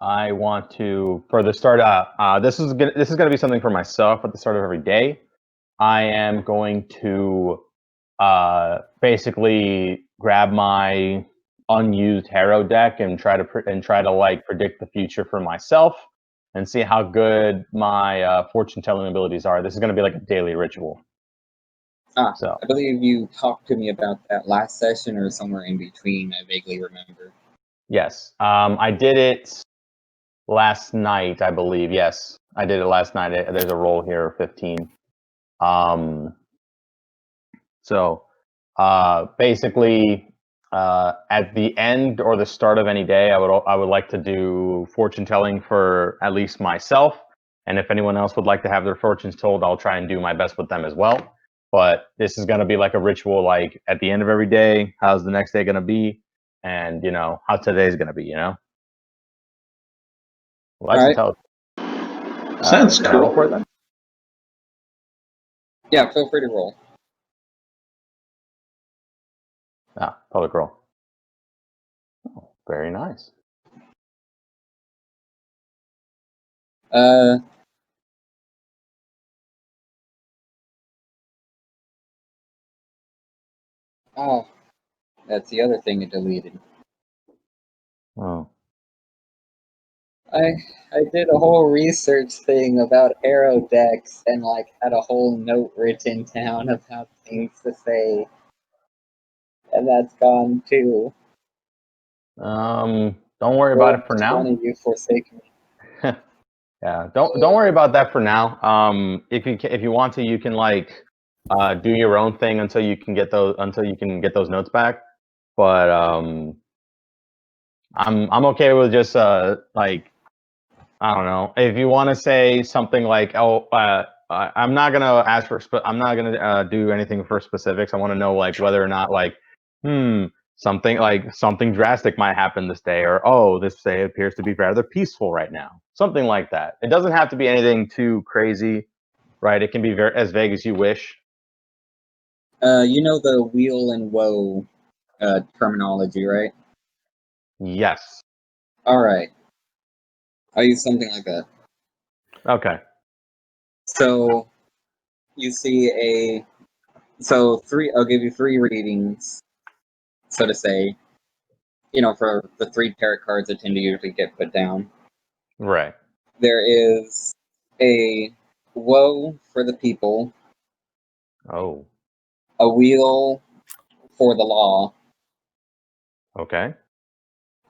I want to, for the start, this is gonna be something for myself at the start of every day. I am going to basically grab my unused Harrow deck and try to like predict the future for myself and see how good my fortune telling abilities are. This is going to be like a daily ritual. So I believe you talked to me about that last session or somewhere in between. I vaguely remember. yes, I did it last night, I believe. Yes, I did it last night. There's a roll here, 15. So basically, at the end or the start of any day, I would like to do fortune telling for at least myself, and if anyone else would like to have their fortunes told, I'll try and do my best with them as well. But this is going to be like a ritual, like at the end of every day, how's the next day going to be, and how today's going to be. Well, I should tell. Sounds Can I roll cool. for it then? Yeah, feel free to roll. Public roll. Oh, very nice. Oh, that's the other thing it deleted. Oh. I did a whole research thing about arrow decks and like had a whole note written down about things to say, and that's gone too. Don't worry about it for now. Funny, you forsake me. Yeah, don't worry about that for now. If you want to, you can like do your own thing until you can get those notes back. But I'm okay with just like, I don't know, if you want to say something like, oh, I'm not gonna ask for I'm not gonna do anything for specifics. I want to know like whether or not like something drastic might happen this day, or oh, this day appears to be rather peaceful right now. Something like that. It doesn't have to be anything too crazy, right? It can be as vague as you wish. You know the wheel and woe terminology, right? Yes. All right. I'll use something like that. Okay. So you see I'll give you 3 readings, so to say, for the 3 tarot cards that tend to usually get put down. Right. There is a woe for the people, Oh. a wheel for the law, Okay.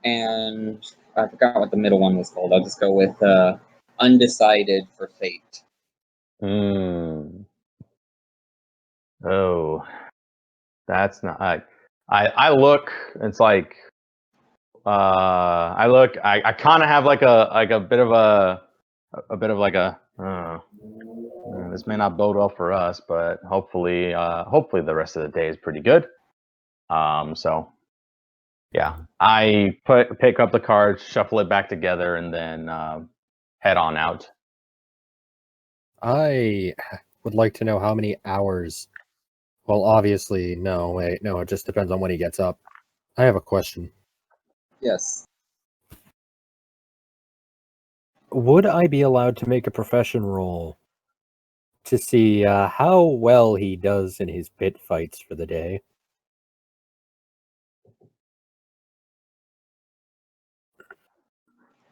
and I forgot what the middle one was called. I'll just go with undecided for fate. Oh, that's not. I look. It's like I look. I kind of have like a bit of this may not bode well for us, but hopefully the rest of the day is pretty good. So yeah, I pick up the cards, shuffle it back together, and then head on out. I would like to know how many hours. Well, obviously, no. Wait, no. It just depends on when he gets up. I have a question. Yes. Would I be allowed to make a profession roll to see how well he does in his pit fights for the day?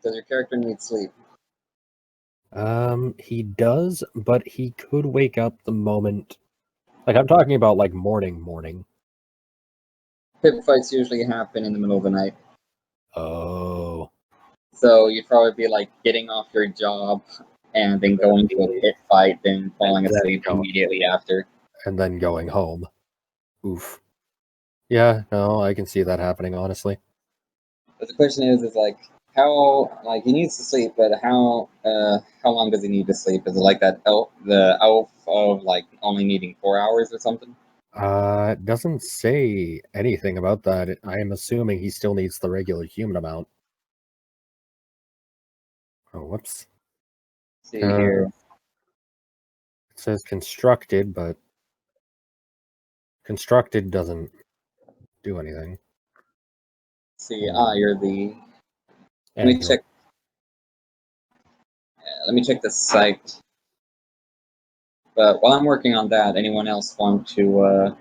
Does your character need sleep? He does, but he could wake up the moment. Like, I'm talking about, like, morning. Pit fights usually happen in the middle of the night. Oh. So you'd probably be like getting off your job and then going to a pit fight, then falling asleep immediately after. And then going home. Oof. Yeah, no, I can see that happening, honestly. But the question is like, how, like, he needs to sleep, but how long does he need to sleep? Is it like the elf of, like, only needing 4 hours or something? It doesn't say anything about that. I am assuming he still needs the regular human amount. Oh, whoops. See here. It says constructed, but constructed doesn't do anything. See, you're the... Let me check. Let me check the site. But while I'm working on that, anyone else want to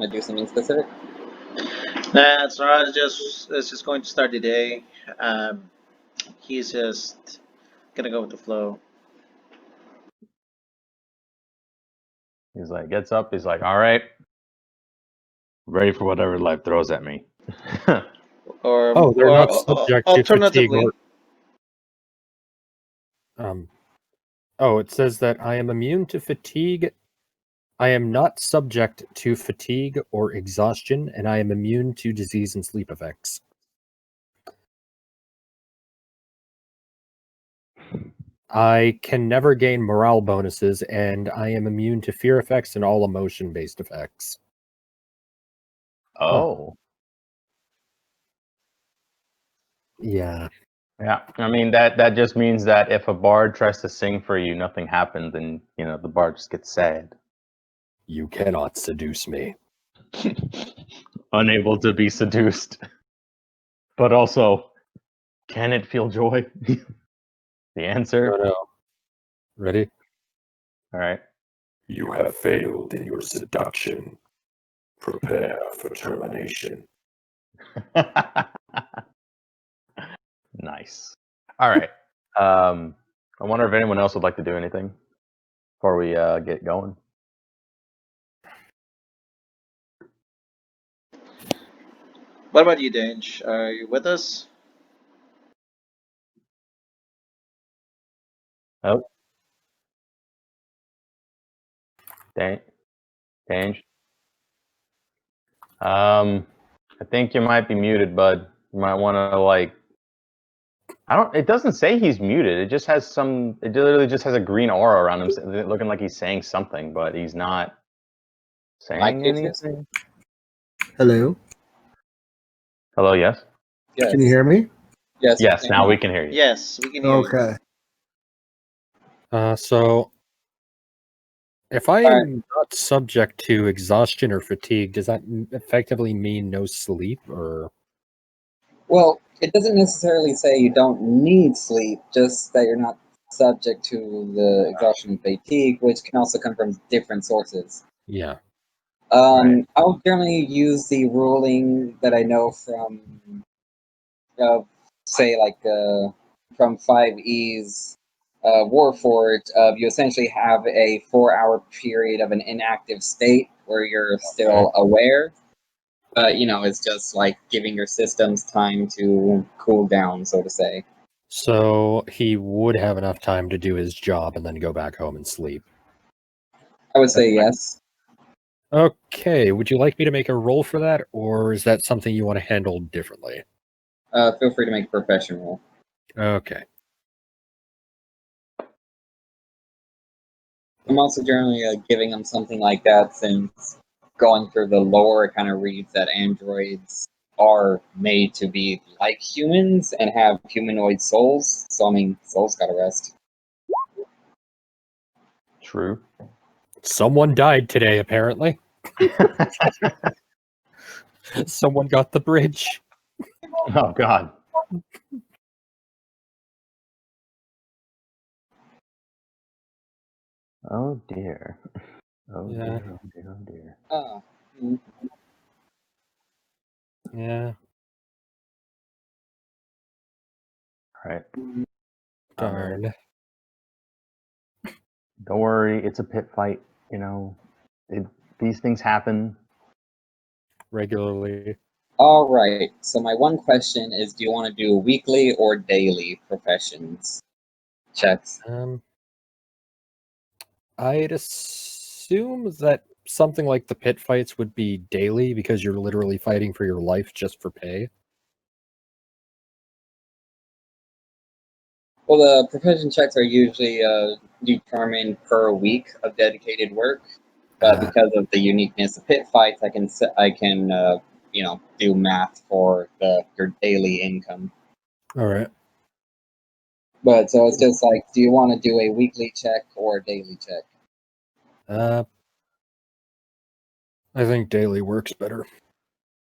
do something specific? Nah, Zarod is just going to start the day. He's just gonna go with the flow. He's like, gets up. He's like, all right, ready for whatever life throws at me. Oh, they're not subject to fatigue alternatively, Oh, it says that I am immune to fatigue. I am not subject to fatigue or exhaustion, and I am immune to disease and sleep effects. I can never gain morale bonuses, and I am immune to fear effects and all emotion-based effects. Oh. Yeah. Yeah, I mean that just means that if a bard tries to sing for you, nothing happens, and the bard just gets sad. You cannot seduce me. Unable to be seduced. But also, can it feel joy? The answer. No. Ready? All right. You have failed in your seduction. Prepare for termination. Nice. All right. I wonder if anyone else would like to do anything before we get going. what about you, Dange? Are you with us? Oh, Dange. I think you might be muted, bud. You might want to It doesn't say he's muted. It just has it literally just has a green aura around him, looking like he's saying something, but he's not saying issues? anything. Hello? Hello, yes? Yes. Can you hear me? Yes. Yes, now we can hear you. Yes, we can hear you. Okay. So, if I Alright. am not subject to exhaustion or fatigue, does that effectively mean no sleep, or? Well, it doesn't necessarily say you don't need sleep, just that you're not subject to the exhaustion and fatigue, which can also come from different sources. Yeah. Right. I'll generally use the ruling that I know from, say, from 5E's Warforged. You essentially have a 4-hour period of an inactive state where you're still aware, but it's just like giving your systems time to cool down, so to say. So he would have enough time to do his job and then go back home and sleep. I would say yes. Okay, would you like me to make a roll for that, or is that something you want to handle differently? Feel free to make a profession roll. Okay. I'm also generally giving them something like that, since going through the lore, it kind of reads that androids are made to be like humans and have humanoid souls. So, I mean, souls gotta rest. True. Someone died today, apparently. Someone got the bridge. Oh, God. Oh, dear. Oh, Yeah. dear, oh, dear, oh, dear. Oh. Yeah. All right. Darn. Don't worry. It's a pit fight. These things happen. Regularly. All right. So my one question is: do you want to do weekly or daily professions checks? I'd assume that something like the pit fights would be daily because you're literally fighting for your life just for pay. Well, the profession checks are usually determined per week of dedicated work, but because of the uniqueness of pit fights, I can do math for your daily income. All right. But so it's just like, do you want to do a weekly check or a daily check? I think daily works better.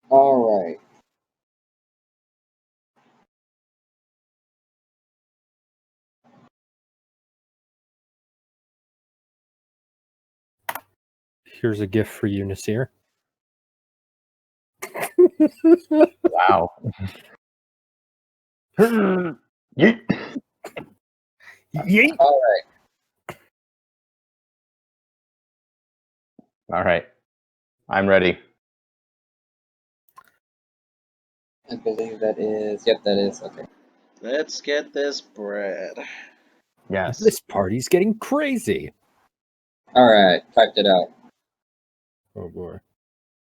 All right. Here's a gift for you, Nasir. Wow. Yeet. Yeet! All right. All right. I'm ready. I believe that is. Yep, that is. Okay. Let's get this bread. Yes. This party's getting crazy. All right. Typed it out. Oh boy.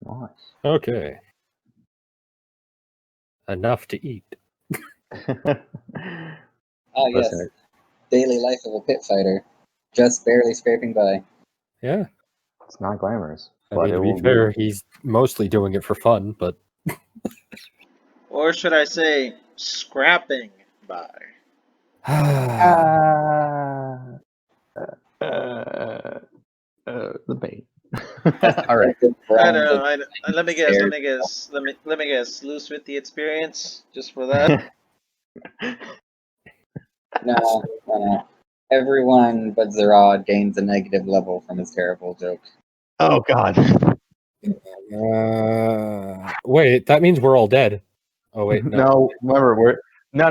Nice. Okay. Enough to eat. Ah, yes. Listen, Daily life of a pit fighter. Just barely scraping by. Yeah. it's not glamorous, I but mean, it to be will fair, be. he's mostly doing it for fun, but Or should I say, scrapping by? The bait. All right. Good I brand don't know. of Let me guess. scared. Let me guess. Loose with the experience, just for that. No. Everyone but Zarod gains a negative level from his terrible joke. Oh God. wait, that means we're all dead. Oh wait, no. No, remember we're no.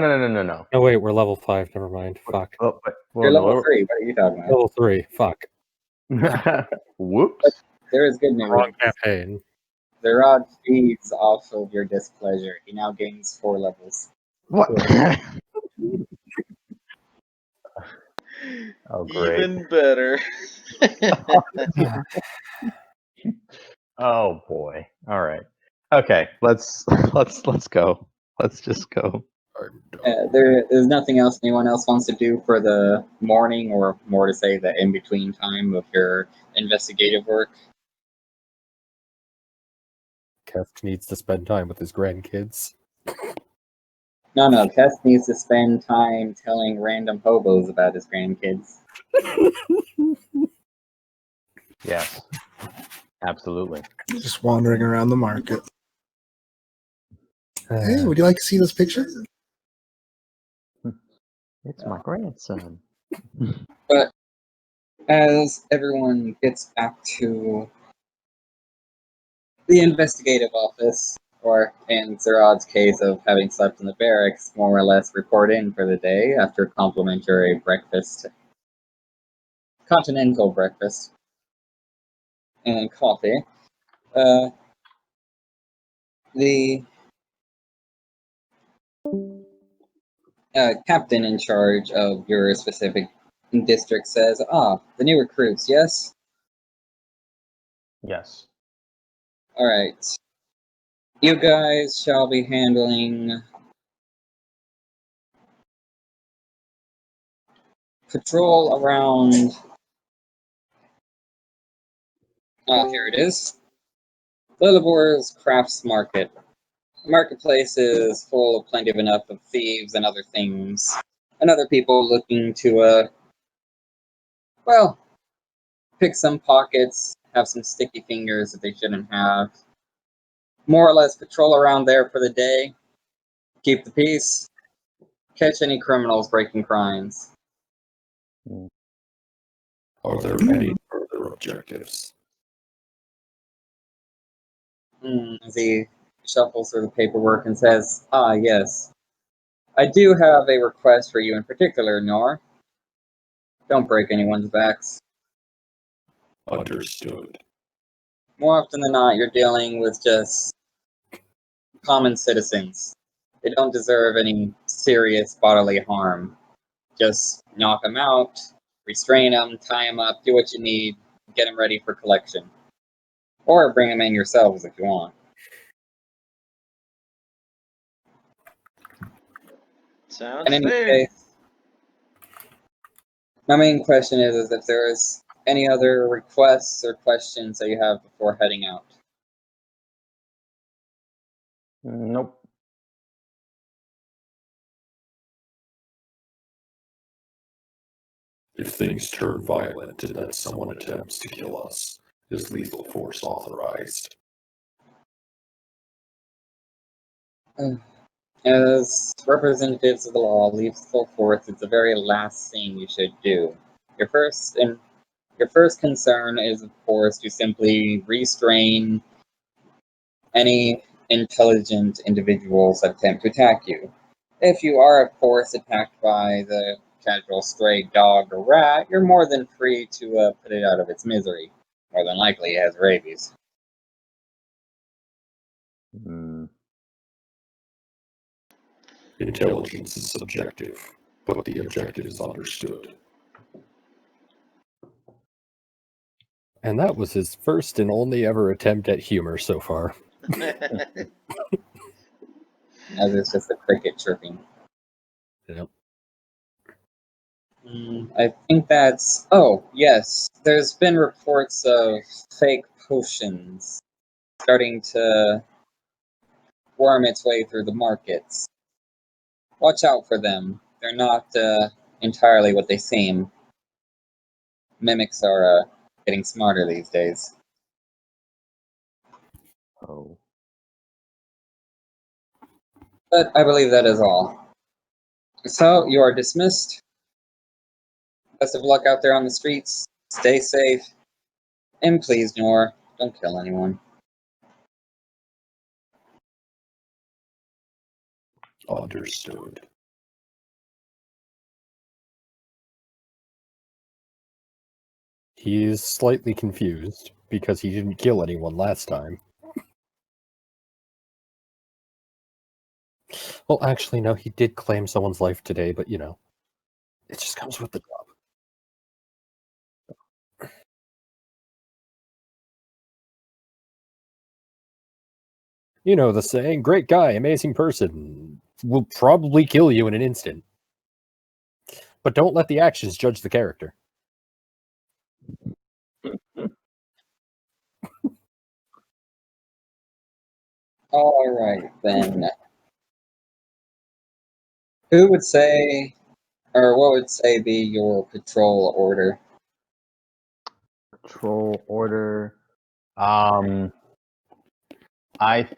No, wait, we're level 5. Never mind. Fuck. Oh, but, You're well, level 3. What are you talking about? Level 3. Fuck. no. Whoops. There is good news. Wrong campaign. Zarod feeds off of your displeasure. He now gains 4 levels. What? Oh, great. Even better. Oh boy. All right. Okay. Let's go. Let's just go. There's nothing else anyone else wants to do for the morning, or more to say, the in-between time of your investigative work. Khesk needs to spend time with his grandkids. No, Khesk needs to spend time telling random hobos about his grandkids. Yes. Absolutely. Just wandering around the market. Hey, would you like to see this picture? It's my grandson. But as everyone gets back to the investigative office, or in Zarod's case of having slept in the barracks, more or less report in for the day after complimentary breakfast, continental breakfast, and coffee. The captain in charge of your specific district says, the new recruits, yes? Yes. Alright. You guys shall be handling patrol around... here it is. Lillebor's Crafts Market. The marketplace is full of plenty of enough of thieves and other things, and other people looking to, pick some pockets, have some sticky fingers that they shouldn't have. More or less patrol around there for the day, keep the peace, catch any criminals breaking crimes. Are there any further objectives? As he shuffles through the paperwork and says, yes. I do have a request for you in particular, Nor. Don't break anyone's backs. Understood. More often than not, you're dealing with just common citizens. They don't deserve any serious bodily harm. Just knock them out, restrain them, tie them up, do what you need, get them ready for collection. Or bring them in yourselves if you want. Sounds In any fair. case, my main question is if there's any other requests or questions that you have before heading out. Nope. If things turn violent and then someone attempts to kill us, is lethal force authorized? As representatives of the law, lethal force is the very last thing you should do. Your Your first concern is, of course, to simply restrain any intelligent individuals that attempt to attack you. If you are, of course, attacked by the casual stray dog or rat, you're more than free to put it out of its misery. More than likely, it has rabies. Hmm. Intelligence is subjective, but the objective is understood. And that was his first and only ever attempt at humor so far. As it's just a cricket chirping. Yep. I think that's... Oh, yes. There's been reports of fake potions starting to worm its way through the markets. Watch out for them. They're not entirely what they seem. Mimics are getting smarter these days. Oh. But I believe that is all. So, you are dismissed. Best of luck out there on the streets. Stay safe. And please, Nor, don't kill anyone. Understood. He is slightly confused because he didn't kill anyone last time. Well, actually, no, he did claim someone's life today, but you know, it just comes with the job. You know the saying, great guy, amazing person, will probably kill you in an instant. But don't let the actions judge the character. Alright, then. Who would say, or what would say be your patrol order? Patrol order. I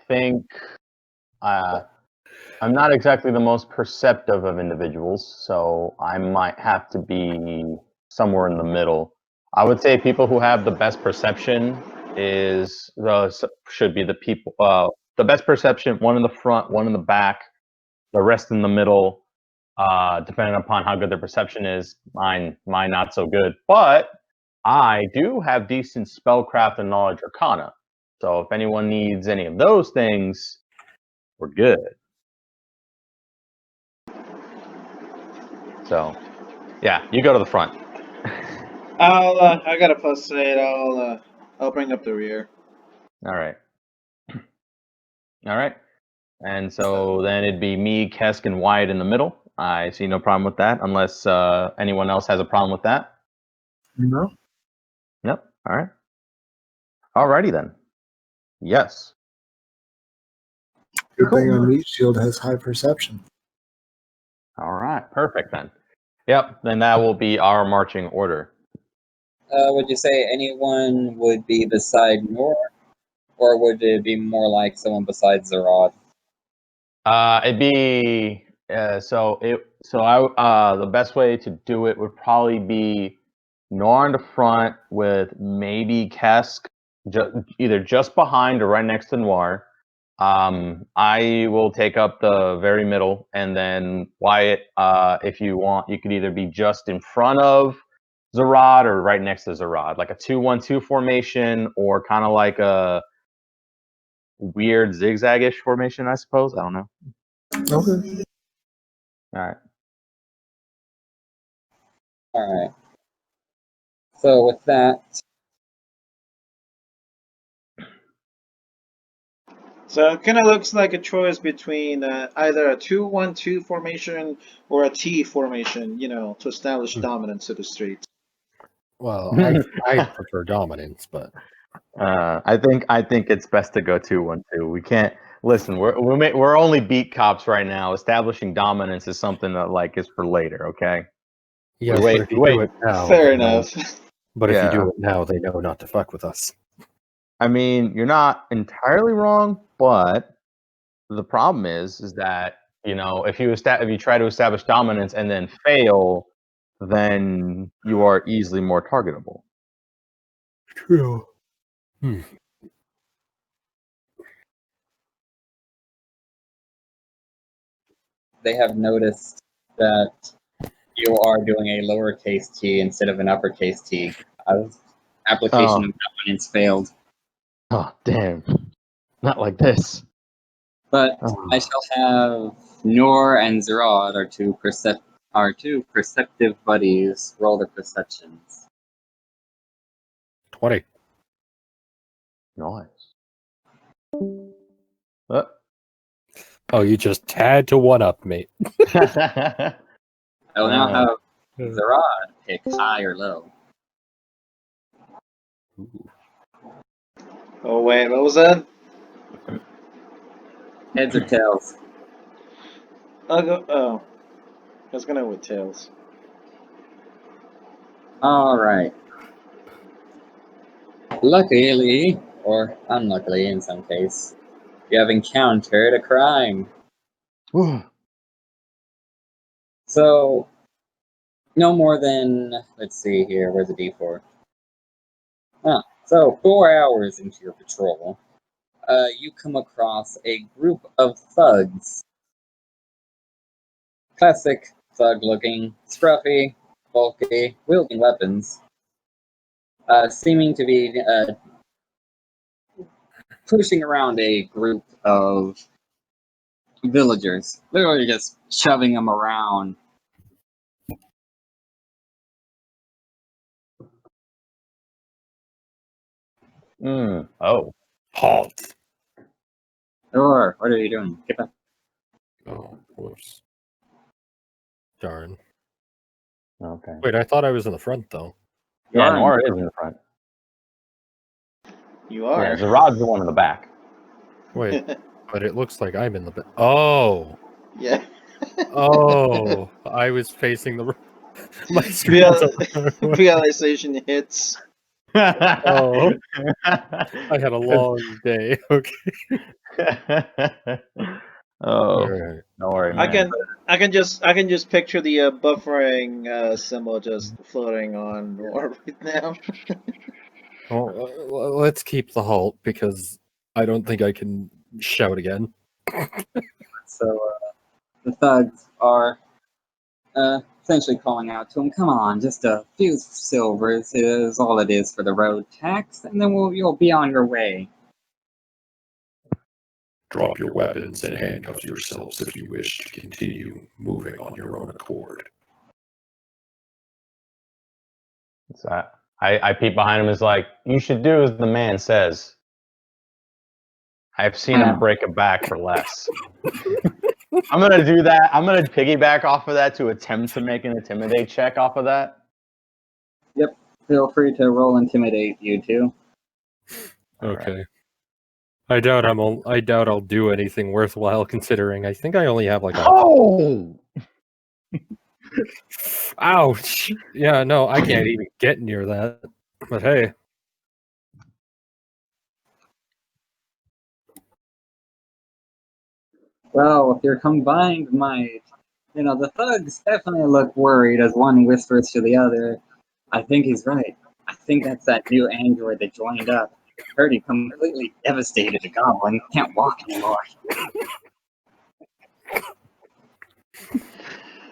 think I'm not exactly the most perceptive of individuals, so I might have to be somewhere in the middle. I would say people who have the best perception should be the people. The best perception, one in the front, one in the back, the rest in the middle. Depending upon how good their perception is, mine not so good. But I do have decent spellcraft and knowledge arcana. So if anyone needs any of those things, we're good. So, yeah, you go to the front. I got a +8. I'll bring up the rear. All right. All right. And so then it'd be me, Khesk, and Wyatt in the middle. I see no problem with that, unless anyone else has a problem with that. No? Yep. All right. Alrighty then. Yes. Good thing on Meat Shield has high perception. All right. Perfect then. Yep. Then that will be our marching order. Would you say anyone would be beside Nor? Or would it be more like someone besides Zarod? It'd be the best way to do it would probably be Nor in the front with maybe Khesk either just behind or right next to Noir. I will take up the very middle, and then Wyatt, if you want, you could either be just in front of Zarod or right next to Zarod, like a 2-1-2 formation, or kind of like a weird zigzag-ish formation, I suppose. I don't know. Okay. All right. Alright. So with that, So it kind of looks like a choice between either a 2-1-2 formation or a T formation, to establish dominance of the streets. Well, I prefer dominance, but I think it's best to go 2-1-2. We can't listen. We're only beat cops right now. Establishing dominance is something that is for later. Okay. yes, Wait, but if you wait. do it now, Fair they know- enough. But if you Yeah. do it now, they know not to fuck with us. I mean, you're not entirely wrong, but the problem is that if you try to establish dominance and then fail, then you are easily more targetable. true. Hmm. They have noticed that you are doing a lowercase t instead of an uppercase t. Application Oh. of dominance failed. Oh, damn. Not like this. But Oh. I shall have Noor and Zarod, our two perceptive buddies, roll their perceptions. 20. Nice. Oh, you just had to one up me. I will now Oh. have Zarod pick high or low. Ooh. Oh wait, what was that? Heads or tails? I'll go. Oh, I was gonna go with tails. Alright. Luckily, or unluckily in some case, you have encountered a crime. So, no more than, let's see here, where's the D4? So 4 hours into your patrol, you come across a group of thugs. Classic thug-looking, scruffy, bulky, wielding weapons, seeming to be pushing around a group of villagers, literally just shoving them around. Oh. Halt. Or what are you doing? Get back. Oh, whoops. Darn. Okay. Wait, I thought I was in the front, though. Yeah, You're Nora is in the front. You Yeah, are. Zarod's the one in the back. Wait, but it looks like I'm in the back. Oh! Yeah. Oh! I was facing the... My screen was on the wrong way. Realization hits. Oh. I had a long day. Okay. Oh, Alright. don't worry, I man. can just picture the buffering symbol just floating on Nor right now. Well, let's keep the halt because I don't think I can shout again. So the thugs are essentially calling out to him, "Come on, just a few silvers is all it is for the road tax, and then you'll be on your way." Drop your weapons and handcuff yourselves if you wish to continue moving on your own accord. So I peep behind him. Is like, you should do as the man says. I've seen him break a back for less. I'm gonna do that. I'm gonna piggyback off of that to attempt to make an intimidate check off of that. Yep. Feel free to roll intimidate, you two. Okay. I doubt I'll do anything worthwhile considering I think I only have like a Oh! ouch. Yeah, no, I can't even get near that. But hey. Well, with your combined might, the thugs definitely look worried as one whispers to the other, "I think he's right. I think that's that new android that joined up. Heard he completely devastated a goblin. Can't walk anymore."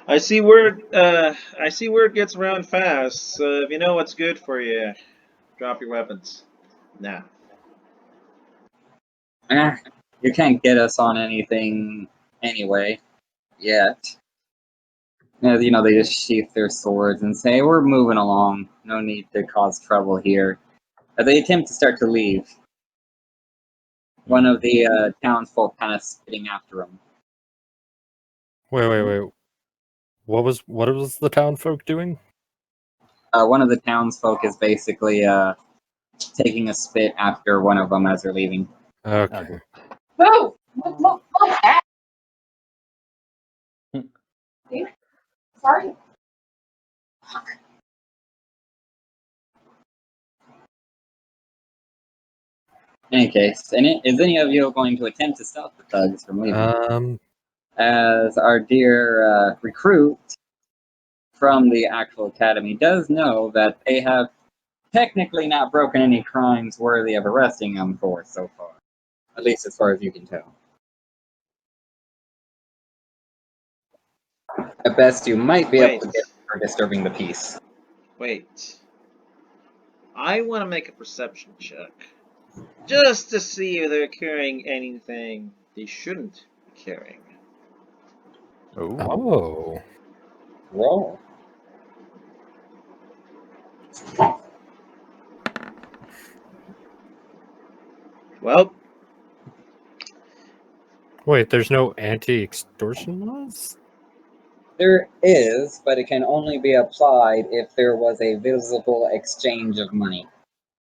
I see word. I see word gets around fast. So if you know what's good for you, drop your weapons. Nah. You can't get us on anything anyway, yet. They just sheath their swords and say, "We're moving along. No need to cause trouble here." They attempt to start to leave. One of the townsfolk kind of spitting after them. Wait. What was the town folk doing? One of the townsfolk is basically taking a spit after one of them as they're leaving. Okay. Oh! Sorry. In any case, is any of you going to attempt to stop the thugs from leaving? As our dear recruit from the actual academy does know that they have technically not broken any crimes worthy of arresting him for so far. At least as far as you can tell. At best, you might be able to get for disturbing the peace. Wait. I want to make a perception check. Just to see if they're carrying anything they shouldn't be carrying. Ooh. Oh. Roll. Well, Wait, there's no anti-extortion laws? There is, but it can only be applied if there was a visible exchange of money.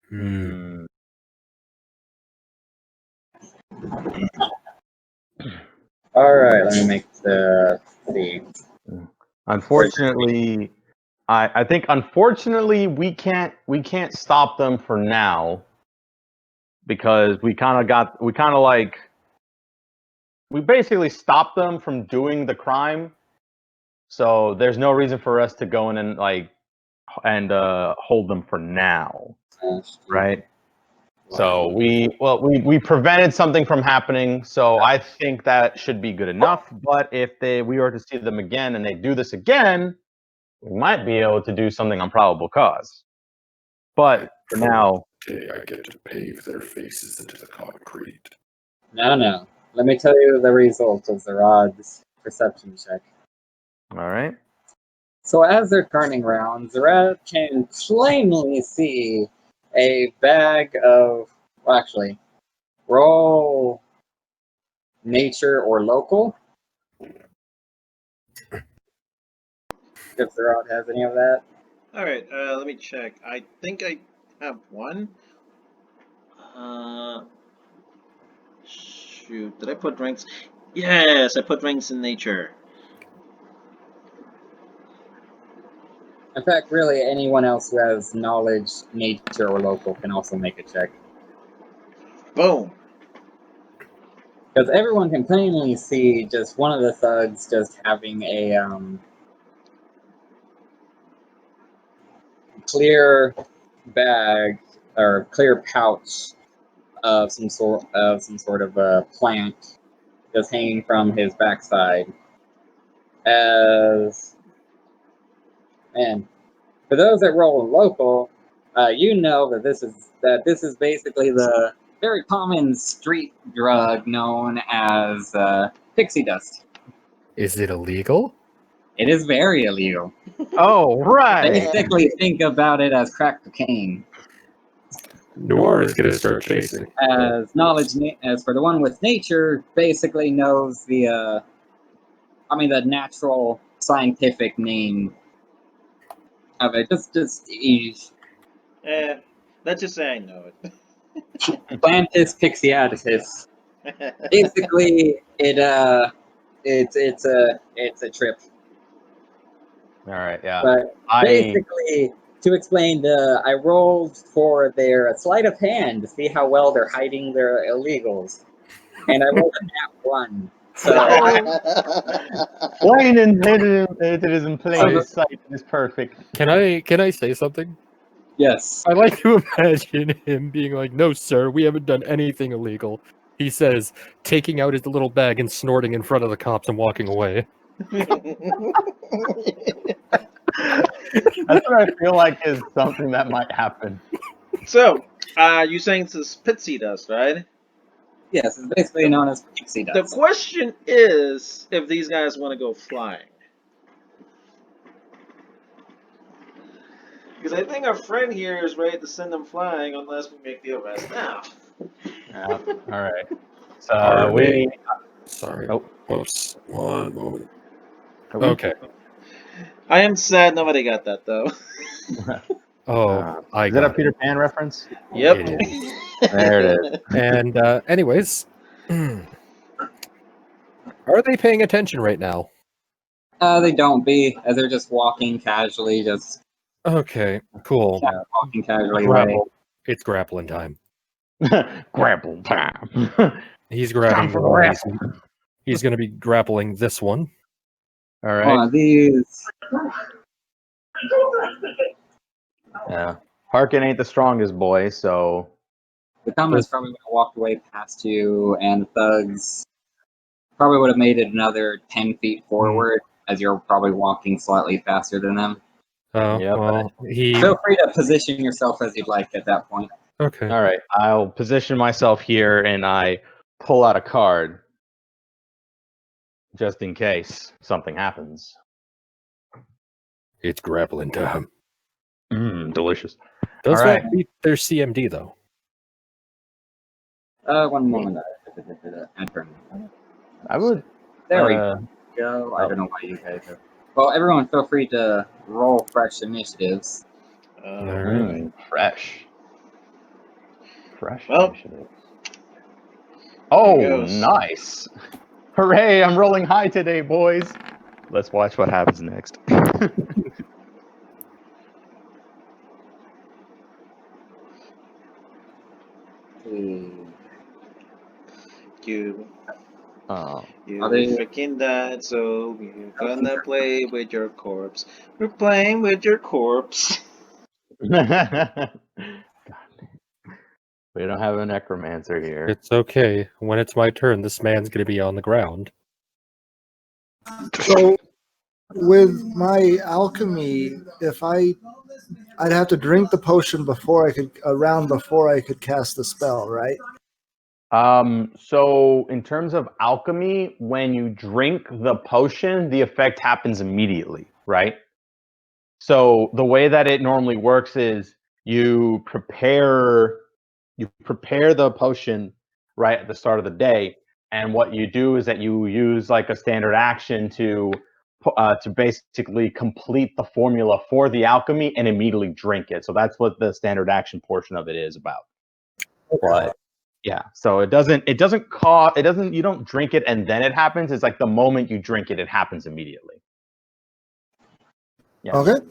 Hmm. Alright, let me make the see. Unfortunately, I think unfortunately we can't stop them for now because we basically stopped them from doing the crime. So there's no reason for us to go in and hold them for now, right? So we prevented something from happening. So I think that should be good enough. But if we were to see them again and they do this again, we might be able to do something on probable cause. But for now, Today I get to pave their faces into the concrete. No. Let me tell you the result of Zarod's perception check. all right. So as they're turning around, Zarod can plainly see a bag of, well, actually, roll nature or local. If Zarod has any of that. alright, let me check. I think I have one. Shoot, did I put ranks? Yes, I put ranks in nature. In fact, really, anyone else who has knowledge, nature, or local can also make a check. Boom. Because everyone can plainly see just one of the thugs just having a clear bag or clear pouch of some sort of a plant just hanging from his backside. As man, for those that roll local, you know that this is basically the very common street drug known as pixie dust. Is it illegal? It is very illegal. Oh, right. Basically, think about it as crack cocaine. Noir is gonna start chasing. As for the one with nature, basically knows the natural scientific name of it. Just Let's just say I know it. Plantis pixiatus. Basically, it's a trip. All right. Yeah. But basically, to explain, I rolled for their sleight of hand to see how well they're hiding their illegals, and I rolled a nat 1. So plain and hidden, it is in plain sight. It is perfect. Can I say something? yes, I like to imagine him being like, "No, sir, we haven't done anything illegal." He says, taking out his little bag and snorting in front of the cops and walking away. That's what I feel like is something that might happen. So, you're saying it's pixie dust, right? yes, it's basically known as pixie The dust. question is if these guys want to go flying. Because I think our friend here is ready to send them flying unless we make the arrest now. Yeah. All right. So Are we. they? Sorry. Oh. Whoops. One moment. Okay. I am sad nobody got that though. Oh, I Is that a got it. Peter Pan reference? Yep. It is. There it is. And anyways, are they paying attention right now? They don't be, as they're just walking casually, just Okay, cool. walking casually away. Grapple. It's grappling time. Grapple time. He's grabbing Time for one. He's going to be grappling this one. All One right. of these. Yeah. Harken ain't the strongest boy, so The commoners probably would have walked away past you, and the thugs probably would have made it another 10 feet forward, as you're probably walking slightly faster than them. Oh, Yep. well, he... Feel free to position yourself as you'd like at that point. Okay. all right. I'll position myself here, and I pull out a card just in case something happens. It's grappling time. Delicious. Does All right. that beat their CMD, though? One moment. Enter. I would. There we go. I don't know why you guys are. Well, everyone, feel free to roll fresh initiatives. Alright. Fresh. Well, Initiative. Oh, goes. nice! Hooray! I'm rolling high today, boys. Let's watch what happens next. You Oh. you Are they- freaking died, so we're gonna play with your corpse. We're playing with your corpse. God. We don't have a necromancer here. It's okay. When it's my turn, this man's going to be on the ground. So, with my alchemy, if I'd have to drink the potion before I could cast the spell, right? So in terms of alchemy, when you drink the potion, the effect happens immediately, right? So the way that it normally works is you prepare the potion right at the start of the day, and what you do is that you use like a standard action to basically complete the formula for the alchemy and immediately drink it. So that's what the standard action portion of it is about. But yeah, so you don't drink it and then it happens. It's like the moment you drink it, it happens immediately. Yeah. Okay.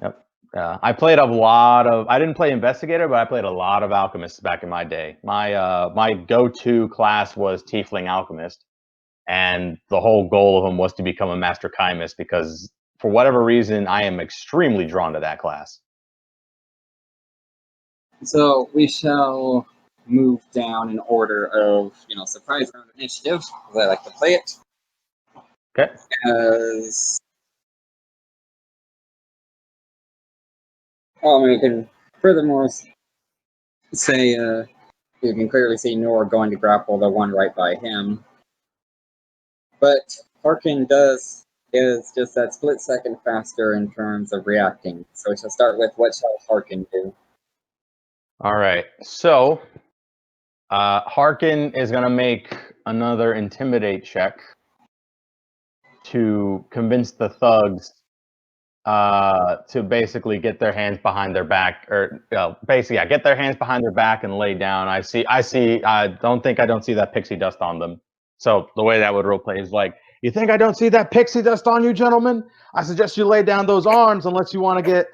Yep. I played I didn't play Investigator, but I played a lot of Alchemists back in my day. My go-to class was Tiefling Alchemist, and the whole goal of them was to become a Master Chemist because for whatever reason, I am extremely drawn to that class. So we shall move down in order of, surprise round initiative, as I like to play it. Okay. As we can furthermore say, you can clearly see Nor going to grapple the one right by him. But Harken is just that split second faster in terms of reacting. So we shall start with what shall Harken do? All right. So Harken is going to make another Intimidate check to convince the thugs to basically get their hands behind their back, or get their hands behind their back and lay down. I don't see that pixie dust on them. So the way that would roleplay is like, you think I don't see that pixie dust on you, gentlemen? I suggest you lay down those arms unless you want to get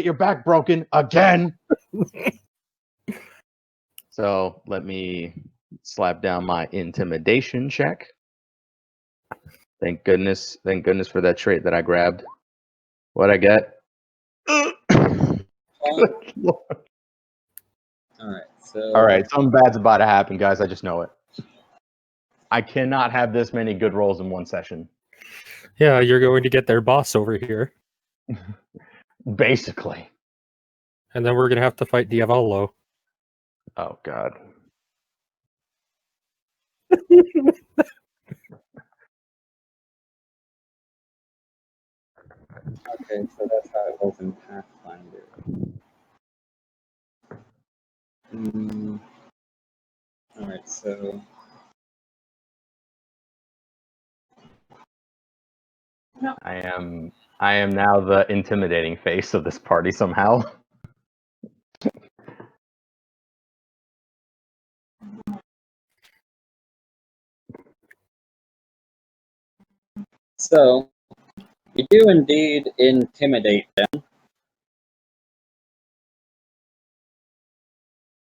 your back broken again. So let me slap down my intimidation check. Thank goodness for that trait that I grabbed. What'd I get? Good Lord. All right, something bad's about to happen, guys. I just know it. I cannot have this many good rolls in one session. Yeah, you're going to get their boss over here. Basically. And then we're going to have to fight Diavolo. Oh, God. Okay, so that's how it goes in Pathfinder. Alright, so... I am now the intimidating face of this party somehow. So, you do indeed intimidate them.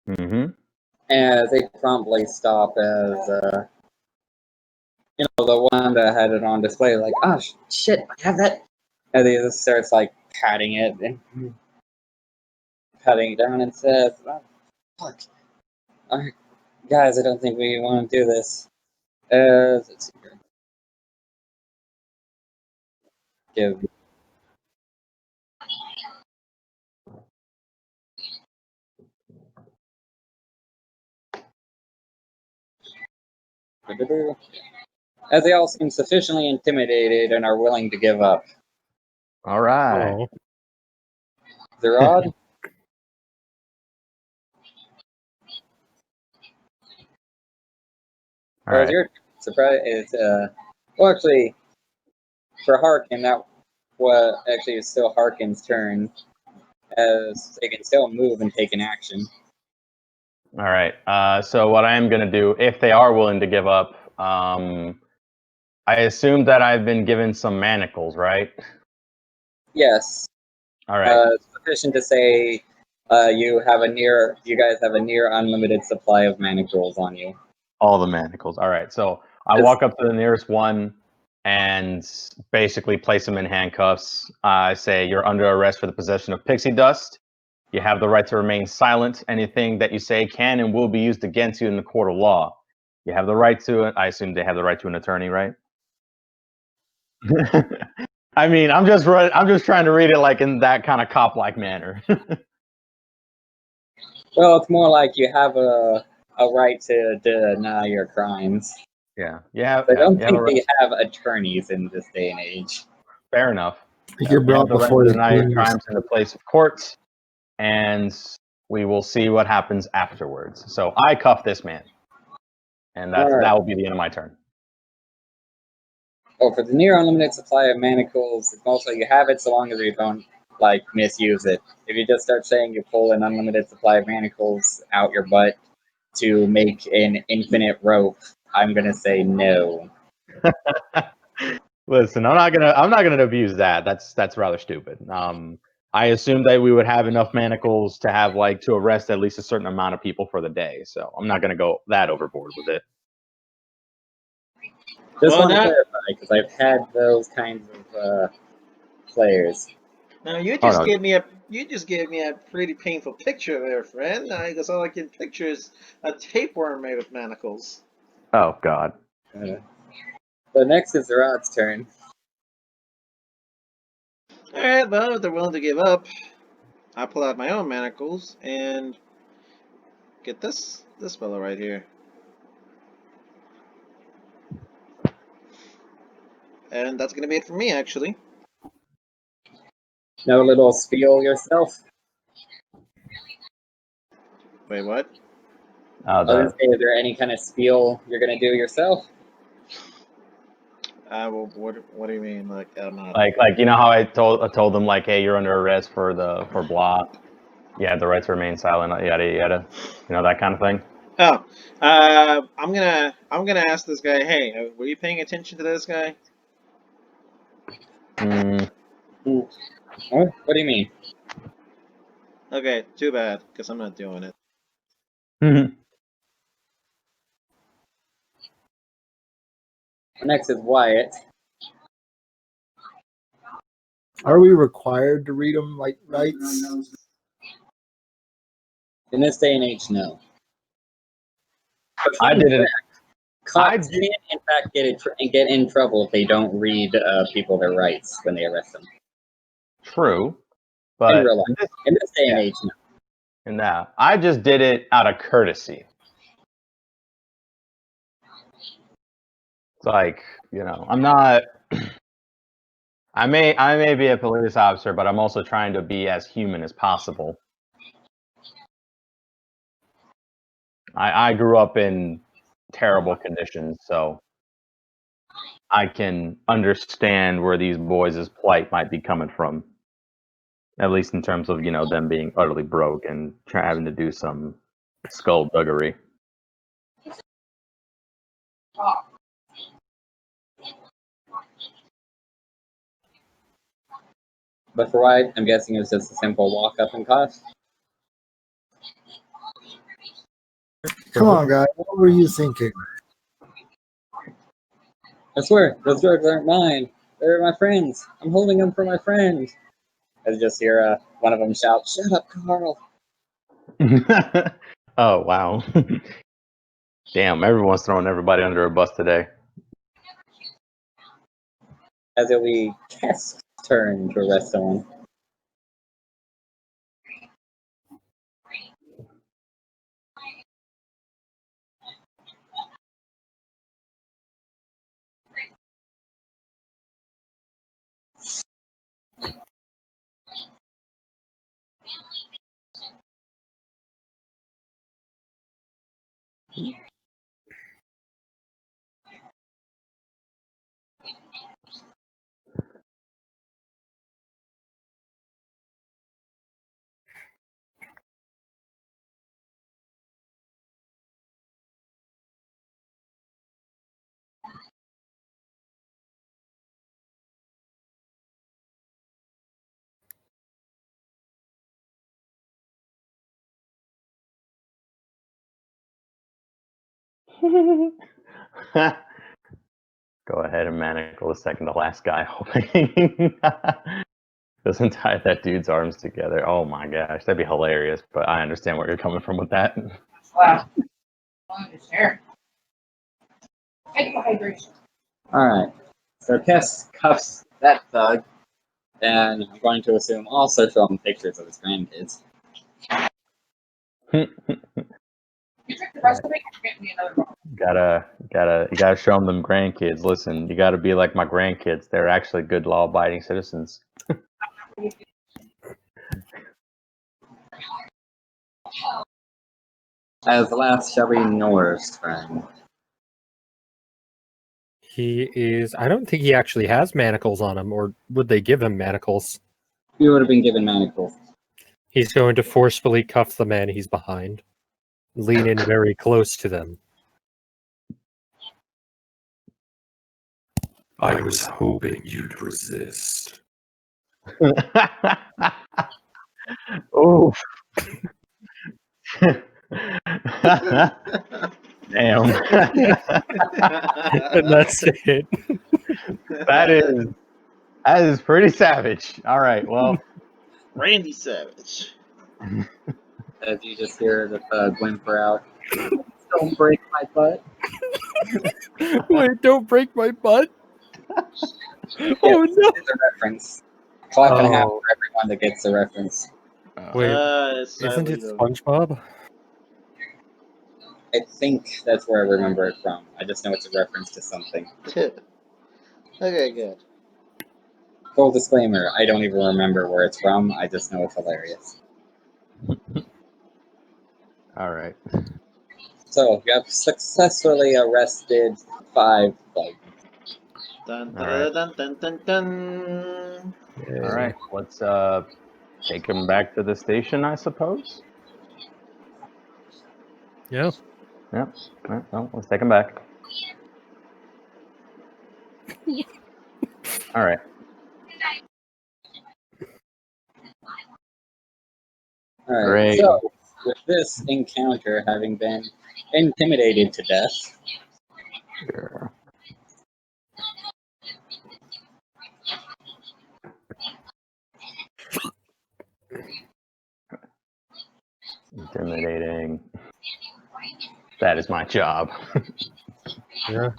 Mm-hmm. As they promptly stop as, the one that had it on display, like, oh, shit, I have that. And he just starts, patting it. patting it down and says, oh, "Fuck, alright, guys, I don't think we want to do this. Let's see here. Give as they all seem sufficiently intimidated and are willing to give up. All right. Oh, Zarod? All right. Your surprise is well, actually, for Harken, that what actually is still Harken's turn, as they can still move and take an action. All right. So what I am going to do, if they are willing to give up, I assume that I've been given some manacles, right? Yes, All right. sufficient to say you guys have a near unlimited supply of manacles on you. All the manacles. All right. So I walk up to the nearest one and basically place him in handcuffs. I say, "You're under arrest for the possession of pixie dust. You have the right to remain silent. Anything that you say can and will be used against you in the court of law. You have the right to it." I assume they have the right to an attorney, right? I mean, I'm just trying to read it like in that kind of cop-like manner. Well, it's more like you have a right to deny your crimes. Yeah. I don't You have a think right. they have attorneys in this day and age. Fair enough. You're You brought have the right before to the deny your king. crimes in the place of court, and we will see what happens afterwards. So I cuff this man, and Alright. that will be the end of my turn. Oh, for the near unlimited supply of manacles, it's mostly you have it so long as you don't misuse it. If you just start saying you pull an unlimited supply of manacles out your butt to make an infinite rope, I'm gonna say no. Listen, I'm not gonna abuse that. That's rather stupid. I assumed that we would have enough manacles to have to arrest at least a certain amount of people for the day. So I'm not gonna go that overboard with it. Just Well, want to now- clarify because I've had those kinds of players. Now you Oh, just no. gave me a pretty painful picture there, friend. Because all I can picture is a tapeworm made of manacles. Oh God. So next is Zarod's turn. All right, well, if they're willing to give up, I pull out my own manacles and get this fellow right here. And that's gonna be it for me, actually. No little spiel yourself. Wait, what? I was gonna say, is there any kind of spiel you're gonna do yourself? Well, what do you mean? Like, I'm not. Like you know how I told them hey, you're under arrest for blah. You have the right to remain silent. Yada yada. You know, that kind of thing. Oh, I'm gonna ask this guy. Hey, were you paying attention to this guy? What do you mean? Okay, too bad, because I'm not doing it. Next is Wyatt. Are we required to read them like rights? In this day and age, no. I did it. Cops can, in fact, get in trouble if they don't read people their rights when they arrest them. True, but In real life. In this day and age, no. in that, I just did it out of courtesy. It's I'm not. I may be a police officer, but I'm also trying to be as human as possible. I grew up in terrible conditions, so I can understand where these boys' plight might be coming from. At least in terms of, them being utterly broke and having to do some skullduggery. But for Wyatt, I'm guessing it was just a simple walk up and cuff. Come on, guys. What were you thinking? I swear, those drugs aren't mine. They're my friends. I'm holding them for my friends. I just hear one of them shout, "Shut up, Carl." Oh, wow. Damn, everyone's throwing everybody under a bus today. As it'll be Kesk's turn to arrest someone. Go ahead and manacle the second to last guy, hoping doesn't tie that dude's arms together. Oh my gosh, that'd be hilarious. But I understand where you're coming from with that. Wow. I understand. Take my hydration. Alright. So Kesk cuffs that thug, and I'm going to assume also show him pictures of his grandkids. You drink the rest of it, you get me another bottle. You gotta show them grandkids. Listen, you gotta be like my grandkids. They're actually good, law-abiding citizens. As the last shall be Nor's friend. He is. I don't think he actually has manacles on him, or would they give him manacles? He would have been given manacles. He's going to forcefully cuff the man he's behind. Lean in very close to them. I was hoping you'd resist. Oof. Damn. And that's it. That is pretty savage. All right, well. Randy Savage. As you just hear the thug whimper out. Don't break my butt. Wait, don't break my butt. Oh Yeah, no! it's a reference. Clap and a half Oh. for everyone that gets the reference. Wait, It's isn't it Sally, though. SpongeBob? I think that's where I remember it from. I just know it's a reference to something. Okay, good. Full disclaimer, I don't even remember where it's from. I just know it's hilarious. All right. So, you have successfully arrested 5 thugs. Dun, All right. dun, dun, dun, dun. All right. Let's take him back to the station, I suppose. Yeah. Yeah. All right, well, let's take him back. All right. Alright, Great. so, with this encounter having been intimidated to death, Sure. Intimidating. That is my job. Yeah.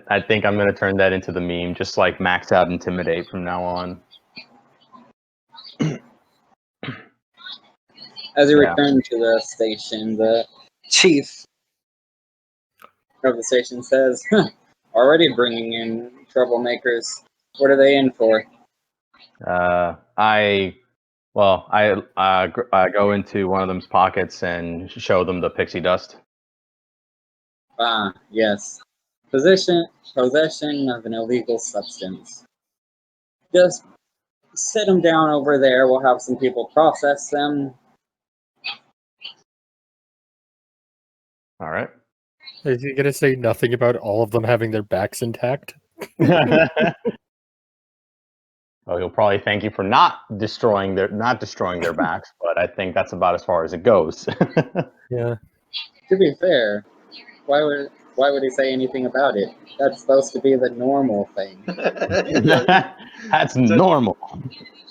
I think I'm going to turn that into the meme, just like max out intimidate from now on. as you Yeah. return to the station, the chief of the station says, already bringing in troublemakers. What are they in for? I go into one of them's pockets and show them the pixie dust. Ah, yes. Possession of an illegal substance. Just sit them down over there. We'll have some people process them. All right. Is he gonna say nothing about all of them having their backs intact? Well, he'll probably thank you for not destroying their backs, but I think that's about as far as it goes. Yeah. To be fair, why would he say anything about it? That's supposed to be the normal thing. That's normal.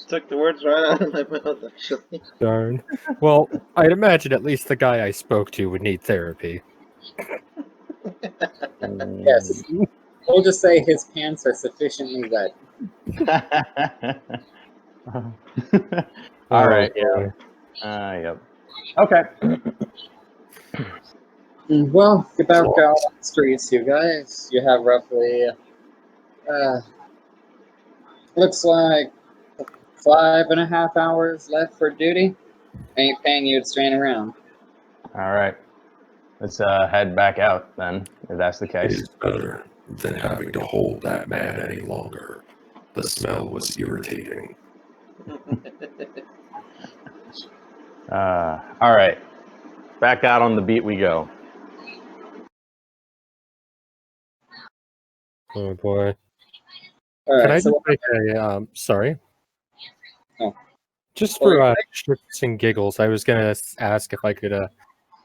took the words right out of my mouth, actually. Darn. Well, I'd imagine at least the guy I spoke to would need therapy. Yes. We'll just say his pants are sufficiently wet. All right. Yeah. boy. Yep. Okay. Well, get back out on the streets, you guys. You have roughly, looks like 5.5 hours left for duty. Ain't paying you to stand around. All right. Let's head back out then, if that's the It case. is better than having to hold that man any longer. The smell was irritating. All right. Back out on the beat we go. Oh boy. All Can right, I so just make a sorry? Oh. Just Well, for shits and giggles, I was gonna ask if I could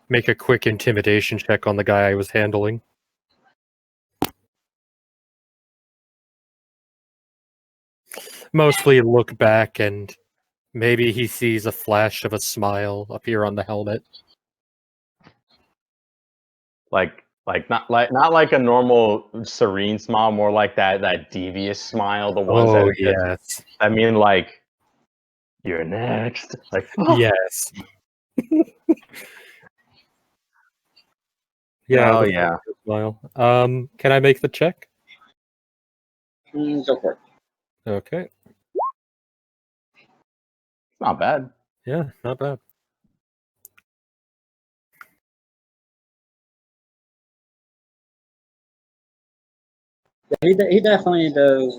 make a quick intimidation check on the guy I was handling. Mostly look back and maybe he sees a flash of a smile appear on the helmet. Not like a normal serene smile, more like that devious smile, the ones Oh that yes. I mean, like, you're next. Like, Yes. Yeah. Oh, the yeah. smile. Can I make the check? go for it. Okay. Not bad. Yeah, not bad. He definitely does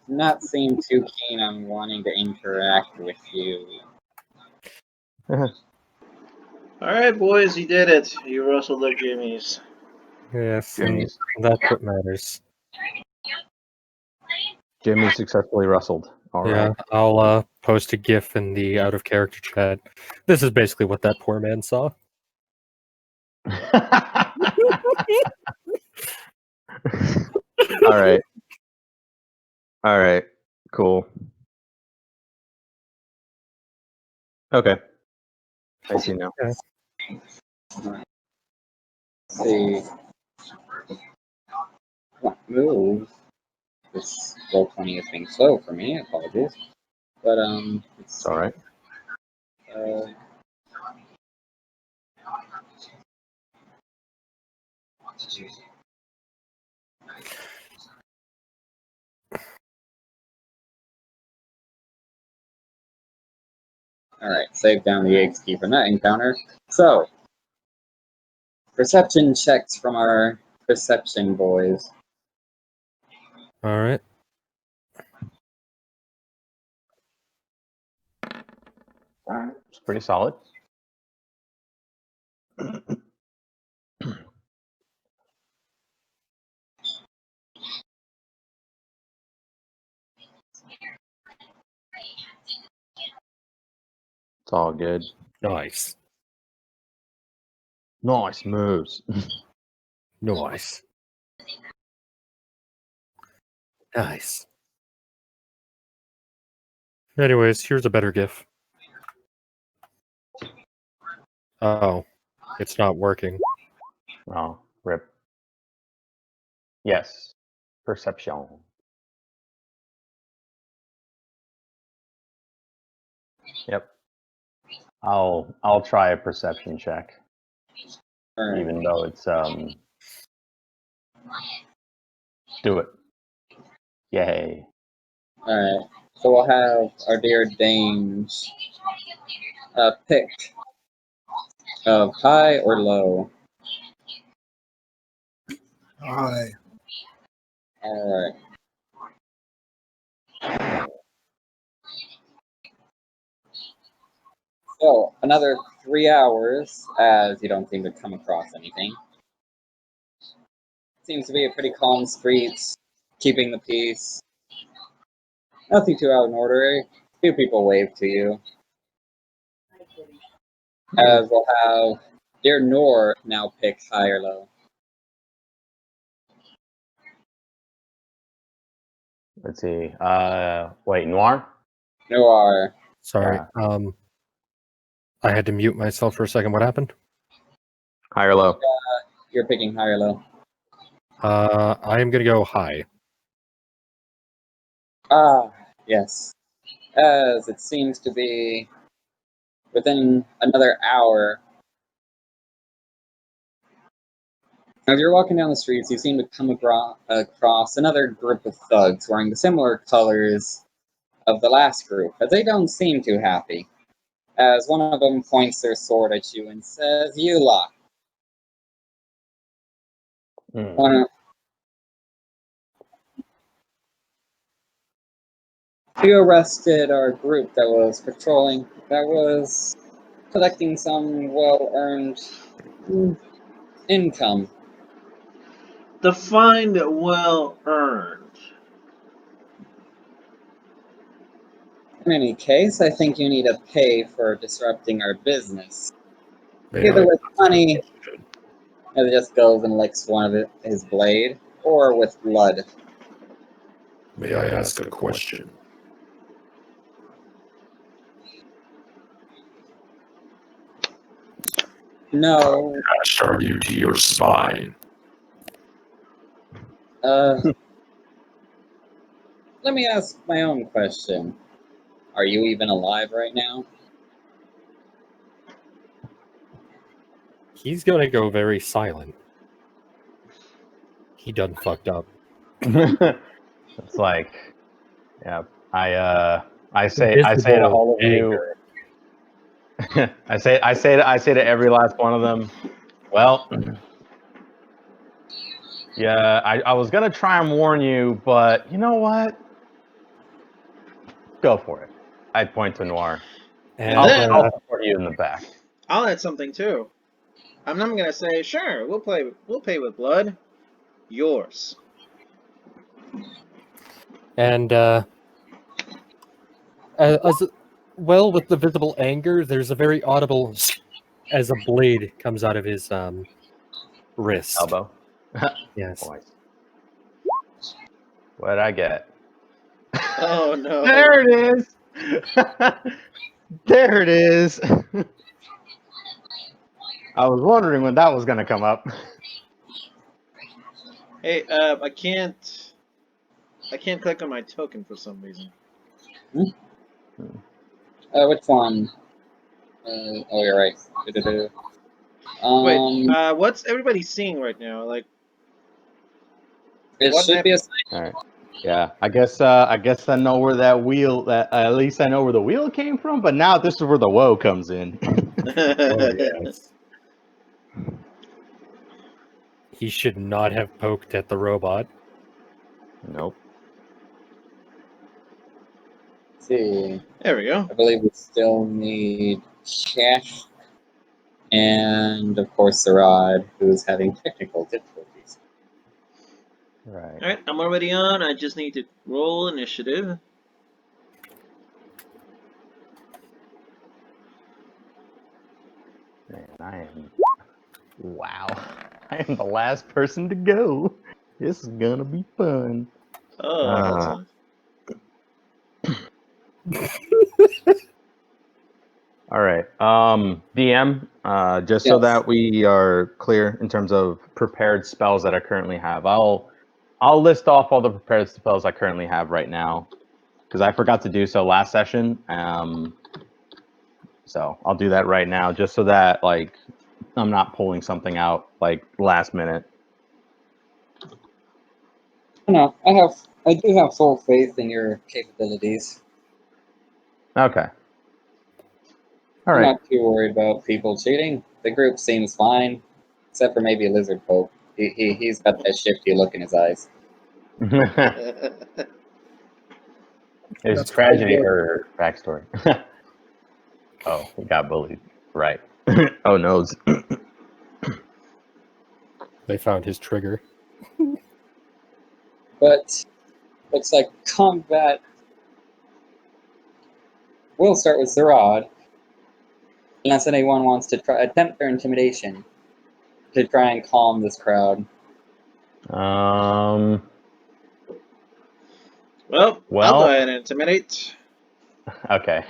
not seem too keen on wanting to interact with you. All right, boys, you did it. You rustled their jimmies. Yes, and Jimmy that's what matters. successfully rustled. All Yeah, right. I'll post a GIF in the out of character chat. This is basically what that poor man saw. All right. All right. Cool. Okay. I see now. Let's see. What move? This Roll20 is being slow for me. Apologies. But It's all right. Uh, Alright, save down the eggs key from that encounter. So, perception checks from our perception boys. All right. All right. It's pretty solid. It's all good. Nice. Nice moves. Nice. Nice. Anyways, here's a better GIF. Oh, it's not working. Oh, rip. Yes. Perception. Yep. I'll try a perception check, Alright. even though it's do it. Yay. Alright. So we'll have our dear Dange pick of high or low. Hi. Alright. So, another 3 hours, as you don't seem to come across anything. Seems to be a pretty calm streets, keeping the peace. Nothing too out of order. A few people wave to you. As we'll have dear Nor now pick high or low. Let's see. Wait, Noir? Noir. Sorry. I had to mute myself for a second. What happened? High or low? You're picking high or low. I am gonna go high. Ah, yes. As it seems to be within another hour. As you're walking down the streets, you seem to come across another group of thugs wearing the similar colors of the last group, but they don't seem too happy. As one of them points their sword at you and says, "You lot." Hmm. You arrested our group that was patrolling, that was collecting some well-earned income. Defined well earned. In any case, I think you need to pay for disrupting our business. May Either I with ask a money, question? and it just goes and licks one of his blade, or with blood. May I ask a question? No, Attached are you to your spine? let me ask my own question. Are you even alive right now? He's gonna go very silent. He done fucked up. It's like, yeah. I say to all of you. I say to every last one of them. Well, yeah. I was gonna try and warn you, but you know what? Go for it. I'd point to Noir. And I'll, then I'll support you in the back. I'll add something too. I'm not gonna say, sure, we'll pay with blood. Yours. And as well, with the visible anger, there's a very audible as a blade comes out of his wrist. Elbow. Yes. Boys. What'd I get? Oh no. There it is. There it is. I was wondering when that was gonna come up. Hey, I can't click on my token for some reason. Which one? Oh, you're right. Wait, what's everybody seeing right now? Like, It what should be a sign. All right. Yeah, I guess I know where that wheel. At least I know where the wheel came from. But now this is where the woe comes in. Oh, yes. He should not have poked at the robot. Nope. Let's see. There we go. I believe we still need Khesk and, of course, Zarod, who's having technical difficulties. Right. All right, I'm already on. I just need to roll initiative. Man, I am. Wow. I am the last person to go. This is gonna be fun. Oh, All right. DM, just so Yes. that we are clear in terms of prepared spells that I currently have. I'll list off all the prepared spells I currently have right now because I forgot to do so last session. So I'll do that right now just so that like I'm not pulling something out like last minute. No, I do have full faith in your capabilities. Okay. All I'm right. not too worried about people cheating. The group seems fine, except for maybe Lizardfolk. He's got that shifty look in his eyes. It's That's tragedy pretty good. or backstory. Oh, he got bullied. Right. Oh no. They found his trigger. But looks like combat. We'll start with Zarod, unless anyone wants to attempt their intimidation to try and calm this crowd. well, I'll Well, go ahead and intimidate. Okay.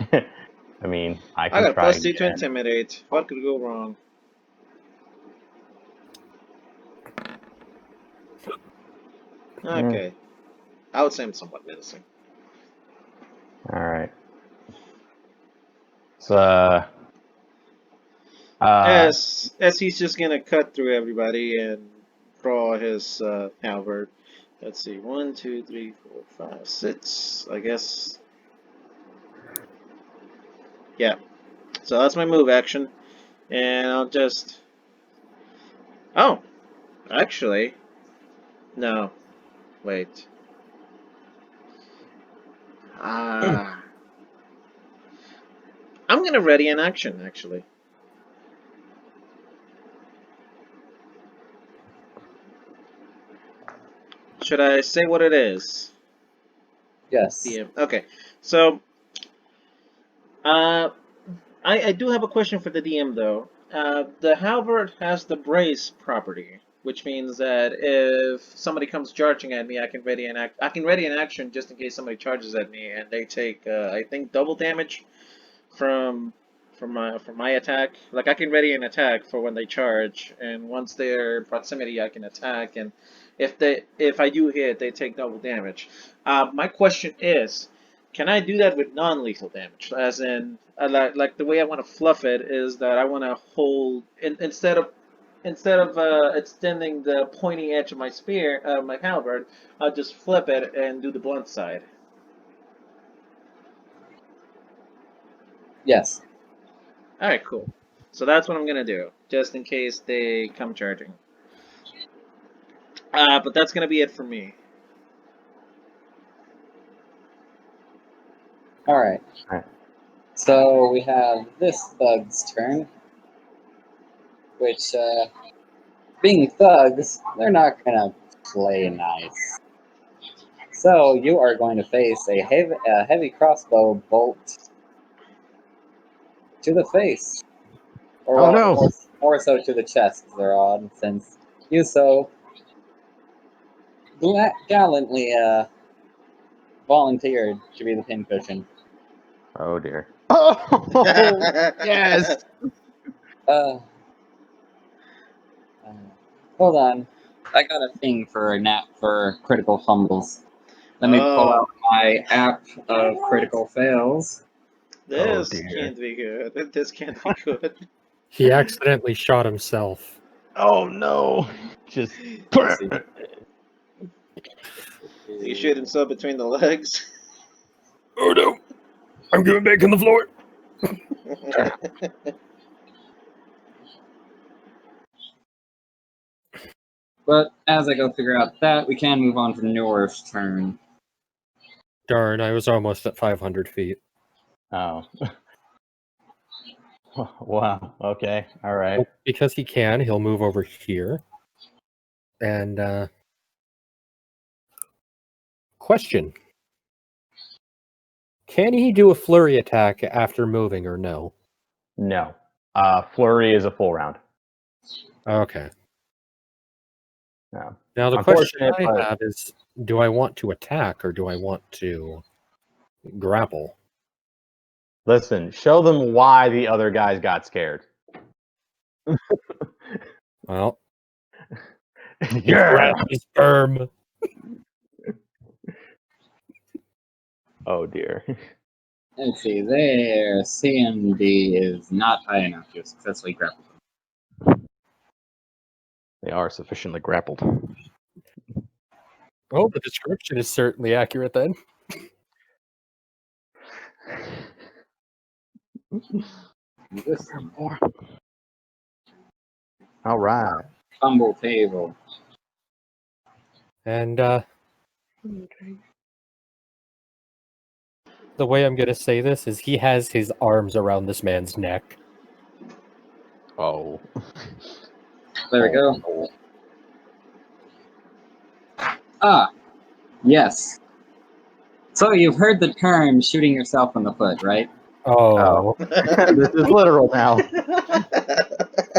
I mean, I I can got try +2 to again. intimidate. What could go wrong? Okay. I would say I'm somewhat menacing. All right. So, As he's just gonna cut through everybody and draw his halberd. Let's see, 1, 2, 3, 4, 5, 6. I guess. Yeah. So that's my move action, and I'll just. Oh, actually, no. Wait. Ah. I'm gonna ready an action actually. Should I say what it is? Yes. DM. Okay. So, I do have a question for the DM though. The halberd has the brace property, which means that if somebody comes charging at me, I can ready an action just in case somebody charges at me, and they take I think double damage from my attack. Like I can ready an attack for when they charge, and once they're in proximity, I can attack, and if I do hit, they take double damage. My question is, can I do that with non-lethal damage? As in, like the way I want to fluff it is that I want to hold instead of extending the pointy edge of my spear, my halberd, I'll just flip it and do the blunt side. Yes. Alright, cool. So that's what I'm gonna do, just in case they come charging. But that's gonna be it for me. Alright. Alright. So we have this thug's turn. Which, being thugs, they're not gonna play nice. So you are going to face a heavy crossbow bolt to the face. Or, Oh, no. more so to the chest, Zarod, since you so gallantly volunteered to be the pincushion. Oh dear. Oh yes. Uh, hold on. I got a thing for critical fumbles. Let me pull out my app of critical fails. This dear. can't be good. This can't be good. He accidentally shot himself. Oh no. Just. Let's see. He shoot himself between the legs. Oh no! I'm going back on the floor. But as I go figure out that, we can move on to Nor's turn. Darn, I was almost at 500 feet. Oh. Wow. Okay. All right. Because he can, he'll move over here. And, question. Can he do a flurry attack after moving or no? No. Flurry is a full round. Okay. No. Now the question Unfortunate, I but- have is, do I want to attack or do I want to grapple? Listen, show them why the other guys got scared. Well, Yeah. grab his sperm. Oh dear. Let's see, their CMD is not high enough to successfully grapple them. They are sufficiently grappled. Well, the description is certainly accurate then. This All right. fumble table. And the way I'm going to say this is he has his arms around this man's neck. Oh. There we go. Ah, yes. So you've heard the term shooting yourself in the foot, right? Oh. This is literal now.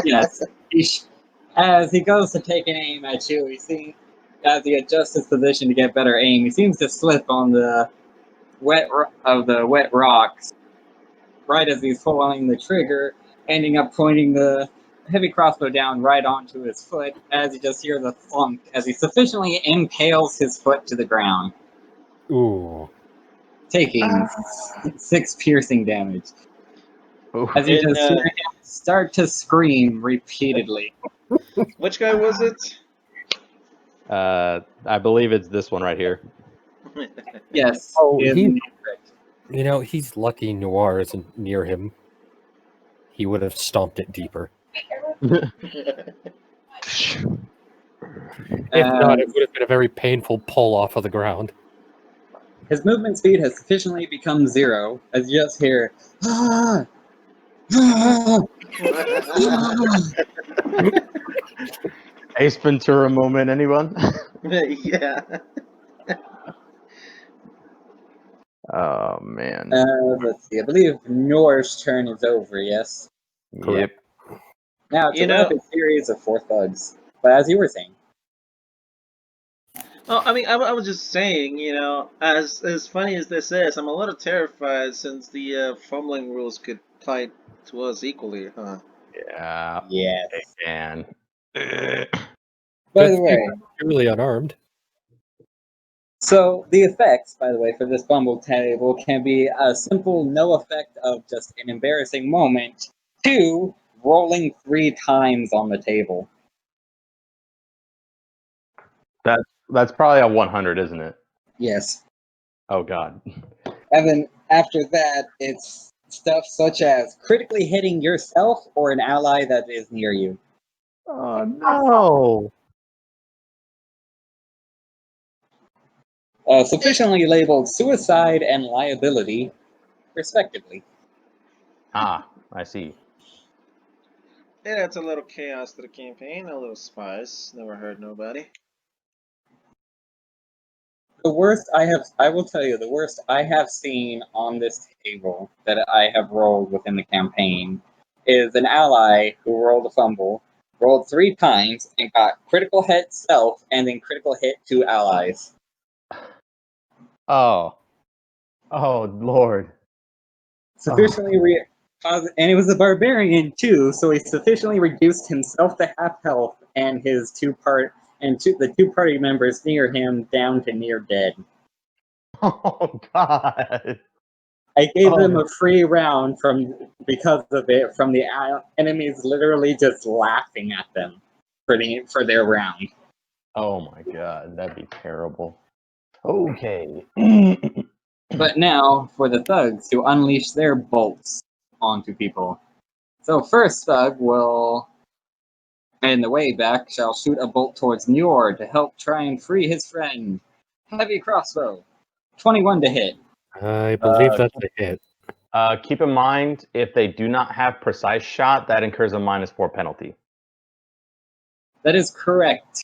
Yes. As he goes to take an aim at you, as he adjusts his position to get better aim, he seems to slip on the wet rocks. Right as he's pulling the trigger, ending up pointing the heavy crossbow down right onto his foot, as you just hear the thunk as he sufficiently impales his foot to the ground, Ooh. taking 6 piercing damage. Ooh. As you And, just hear him start to scream repeatedly. which guy was it? I believe it's this one right here. Yes. Oh, is he- indeed correct. You know, he's lucky Noir isn't near him. He would have stomped it deeper. If not, it would have been a very painful pull off of the ground. His movement speed has sufficiently become 0, as you just hear, "Ah! Ah! Ah!" Ace Ventura moment, anyone? Yeah. Oh man. Let's see. I believe Nor's turn is over, yes? Yep. Now it's You a know- rapid series of 4 thugs. But as you were saying, Oh, I mean, I was just saying, as funny as this is, I'm a little terrified since the fumbling rules could apply to us equally, huh? Yeah. yes. They can. By Good the thing way, you're really unarmed. so the effects, by the way, for this fumble table can be a simple no effect of just an embarrassing moment to rolling 3 times on the table. That's probably a 100, isn't it? Yes. Oh god. And then after that, it's stuff such as critically hitting yourself or an ally that is near you. Oh no. Sufficiently labeled suicide and liability, respectively. Ah, I see. It adds a little chaos to the campaign, a little spice. Never hurt nobody. The worst I will tell you, the worst I have seen on this table that I have rolled within the campaign is an ally who rolled a fumble, rolled 3 times, and got critical hit self and then critical hit 2 allies. Oh. Oh lord. Sufficiently and he was a barbarian too, so he sufficiently reduced himself to half health and his the 2 party members near him down to near dead. Oh god. I gave Oh. them a free round because of it from the enemies literally just laughing at them for their round. Oh my god, that'd be terrible. Okay. But now for the thugs to unleash their bolts onto people. So first thug will, in the way back, shall shoot a bolt towards Nior to help try and free his friend. Heavy crossbow, 21 to hit. I believe that's a hit. Keep in mind, if they do not have precise shot, that incurs a -4 penalty. That is correct.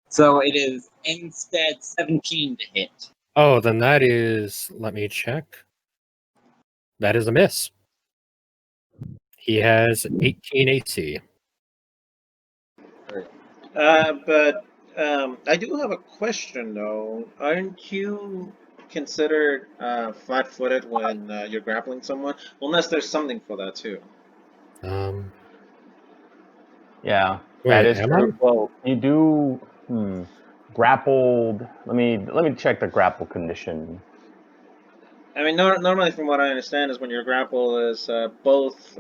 So it is instead 17 to hit. Oh, then that is. Let me check. That is a miss. He has 18 AC. But I do have a question though. Aren't you considered flat-footed when you're grappling someone? Unless there's something for that too. Yeah, Wait, that is am true. I? Well, you do grappled. Let me check the grapple condition. I mean, normally, from what I understand, is when you're grapple is both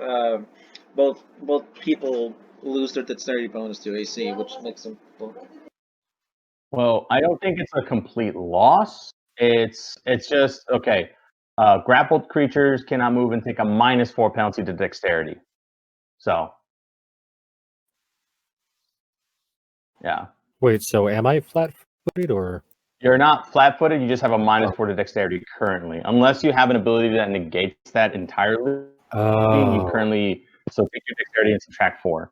people lose their dexterity bonus to AC, which makes them. Well, I don't think it's a complete loss. It's just okay. Grappled creatures cannot move and take a -4 penalty to dexterity. So, yeah, Wait, so am I flat-footed or? you're not flat-footed. You just have a -4 to dexterity currently, unless you have an ability that negates that entirely. You Oh, currently take your dexterity and subtract 4.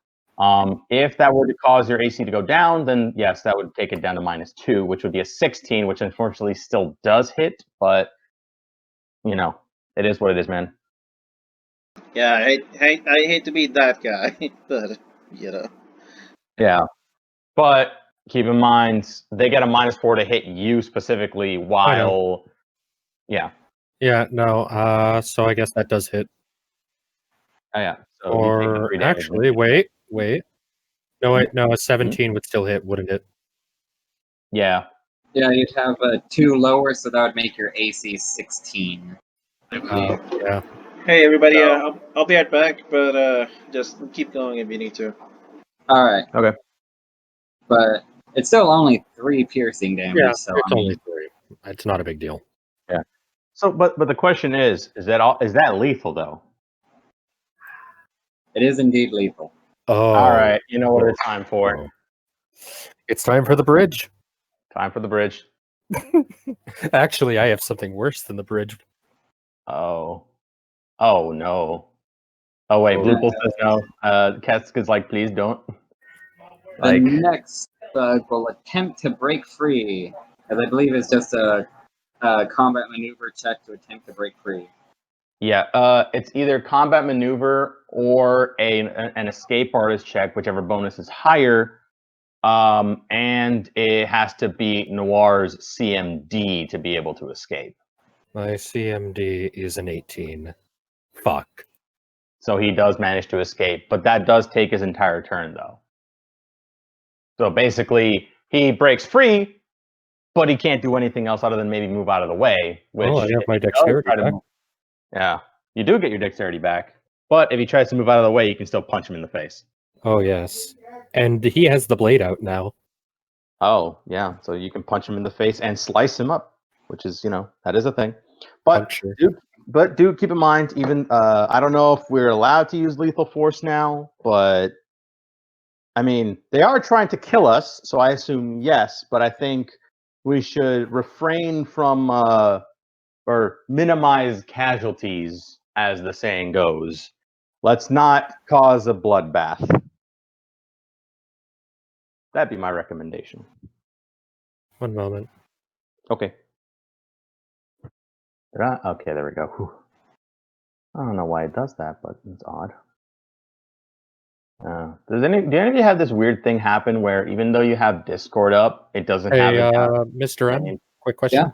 If that were to cause your AC to go down, then yes, that would take it down to -2, which would be a 16, which unfortunately still does hit, but it is what it is, man. Yeah, I hate to be that guy, but Yeah, but keep in mind they get a -4 to hit you specifically. I know. Yeah, Yeah, no. So I guess that does hit. Oh yeah. So he's taking Or 3 damage. actually, wait. No, wait, no. A 17 would still hit, wouldn't it? Yeah. Yeah, you'd have 2 lower, so that would make your AC 16. I believe. Yeah. Hey everybody, So- I'll be right back, but just keep going if you need to. All right. Okay. But it's still only 3 piercing damage. Yeah, So it's I mean, only 3. It's not a big deal. So, but the question is that all? Is that lethal though? it is indeed lethal. Oh. All right. You know what it's time for? Oh. It's time for the bridge. Time for the bridge. Actually, I have something worse than the bridge. Oh. Oh no. Oh wait, Oh. Blooples says no. Khesk is like, please don't. The Like, next thug will attempt to break free, as I believe it's just a combat maneuver check to attempt to break free. yeah, it's either combat maneuver or an escape artist check, whichever bonus is higher. And it has to be Noir's CMD to be able to escape. My CMD is an 18. Fuck. So he does manage to escape, but that does take his entire turn, though. So basically, he breaks free, but he can't do anything else other than maybe move out of the way. Which Oh, I have my if he does dexterity try to back. yeah, you do get your dexterity back. But if he tries to move out of the way, you can still punch him in the face. Oh, yes. And he has the blade out now. Oh, yeah. So you can punch him in the face and slice him up, which is, that is a thing. But Puncture. do keep in mind, even I don't know if we're allowed to use lethal force now, but I mean, they are trying to kill us, so I assume yes, but I think we should refrain from or minimize casualties, as the saying goes. Let's not cause a bloodbath. That'd be my recommendation. One moment. Okay. Okay, there we go. Whew. I don't know why it does that, but it's odd. Do any of you have this weird thing happen where even though you have Discord up, it doesn't have Hey, it down? Mr. M, quick question.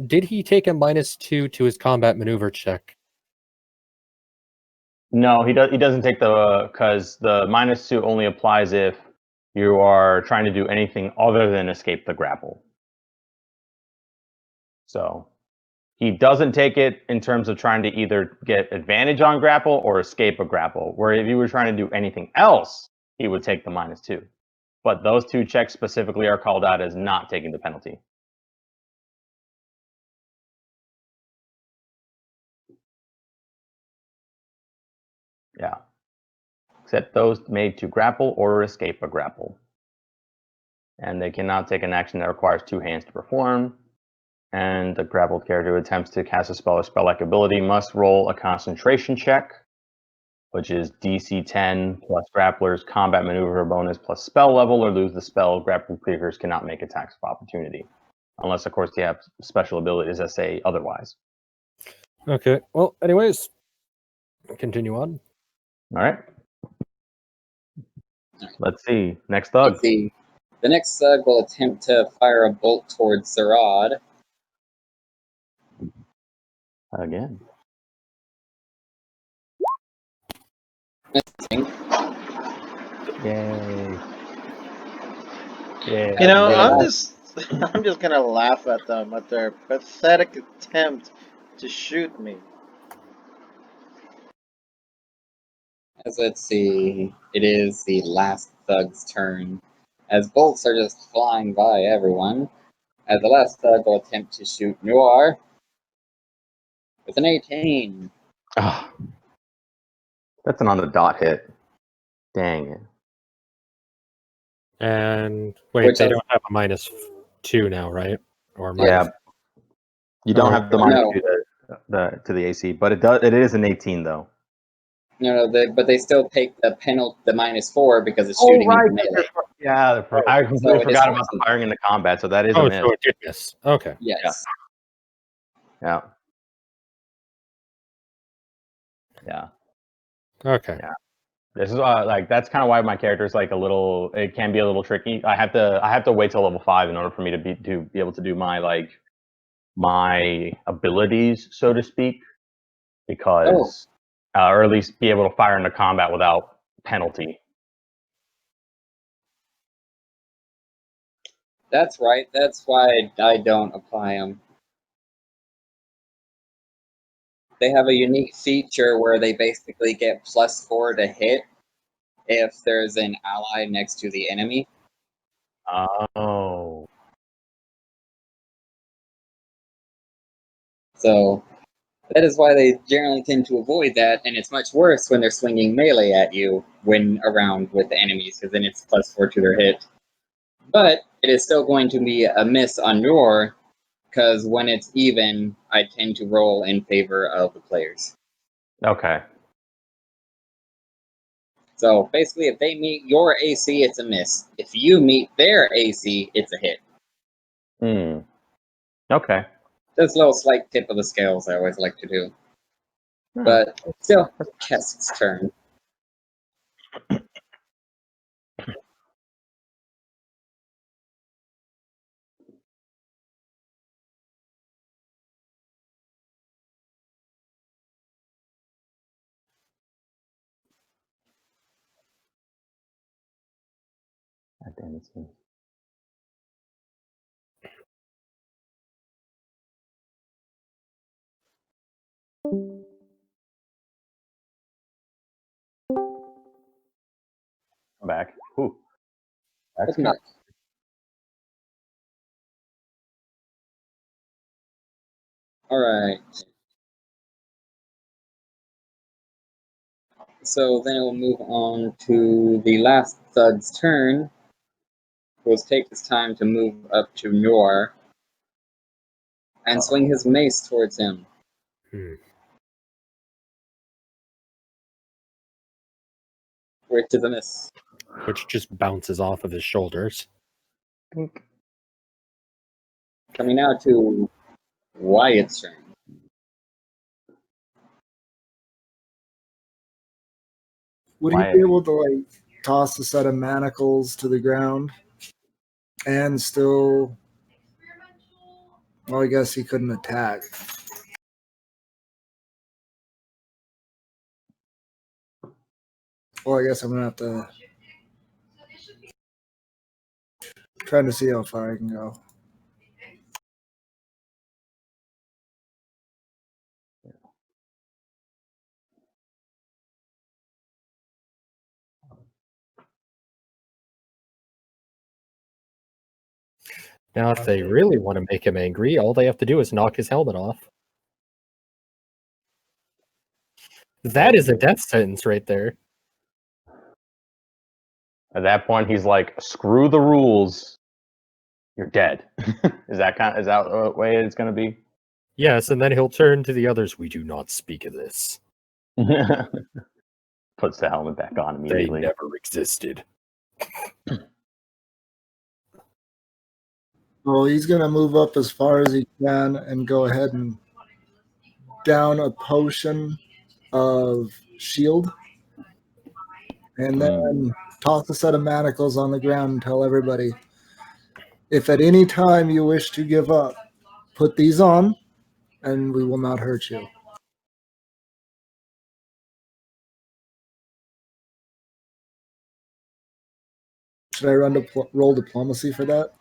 Did he take a -2 to his combat maneuver check? No, he doesn't take the because the -2 only applies if you are trying to do anything other than escape the grapple. So he doesn't take it in terms of trying to either get advantage on grapple or escape a grapple. Where if you were trying to do anything else, he would take the -2. But those 2 checks specifically are called out as not taking the penalty. Yeah. Except those made to grapple or escape a grapple. And they cannot take an action that requires 2 hands to perform. And the grappled character who attempts to cast a spell or spell-like ability must roll a concentration check, which is DC 10 plus grappler's combat maneuver bonus plus spell level, or lose the spell. Grappled creatures cannot make attacks of opportunity. Unless, of course, they have special abilities that say otherwise. Okay. Well, anyways, continue on. All right. Let's see. Next thug. Let's see. The next thug will attempt to fire a bolt towards Zarod. Again. Missing. Yay. Yeah. You know, Yeah. I'm just gonna laugh at them at their pathetic attempt to shoot me. As let's see, it is the last thug's turn. As bolts are just flying by everyone, as the last thug will attempt to shoot Noir with an 18. Oh, that's an on the dot hit. Dang it. And wait, Which they is- don't have a -2 now, right? Or Yeah. You don't Oh, have the no. -2 to the AC, but it is an 18 though. No, but they still take the penalty, the -4 because it's shooting into melee. Yeah, I completely So it forgot is about the firing into combat, so that is a Oh, miss. so it did miss. Okay. Yes. Yeah. Yeah. Okay. Yeah. This is that's kind of why my character is it can be a little tricky. I have to wait till level 5 in order for me to be able to do my my abilities, so to speak, because, or at least be able to fire into combat without penalty. That's right. That's why I don't apply them. They have a unique feature where they basically get +4 to hit if there's an ally next to the enemy. Oh. So that is why they generally tend to avoid that, and it's much worse when they're swinging melee at you when around with the enemies, because then it's +4 to their hit. But it is still going to be a miss on your, because when it's even, I tend to roll in favor of the players. Okay. So basically, if they meet your AC, it's a miss. If you meet their AC, it's a hit. Okay. Just a little slight tip of the scales I always like to do. But still, Kesk's turn. God damn it. I'm back. Ooh. That's Okay. Alright. So then it will move on to the last thug's turn. Will take his time to move up to Nor and swing his mace towards him. Which is a miss. Which just bounces off of his shoulders. Coming now to Wyatt's turn. Would he be able to like toss a set of manacles to the ground and still? Well, I guess he couldn't attack. Well, I guess I'm gonna have to trying to see how far I can go. Now, if they really want to make him angry, all they have to do is knock his helmet off. That is a death sentence right there. At that point, he's like, "Screw the rules. You're dead." Is that the way it's going to be? Yes, and then he'll turn to the others. We do not speak of this. Puts the helmet back on They immediately. never existed. Well, he's gonna move up as far as he can and go ahead and down a potion of shield, and then toss a set of manacles on the ground and tell everybody, if at any time you wish to give up, put these on, and we will not hurt you. Should I roll diplomacy for that?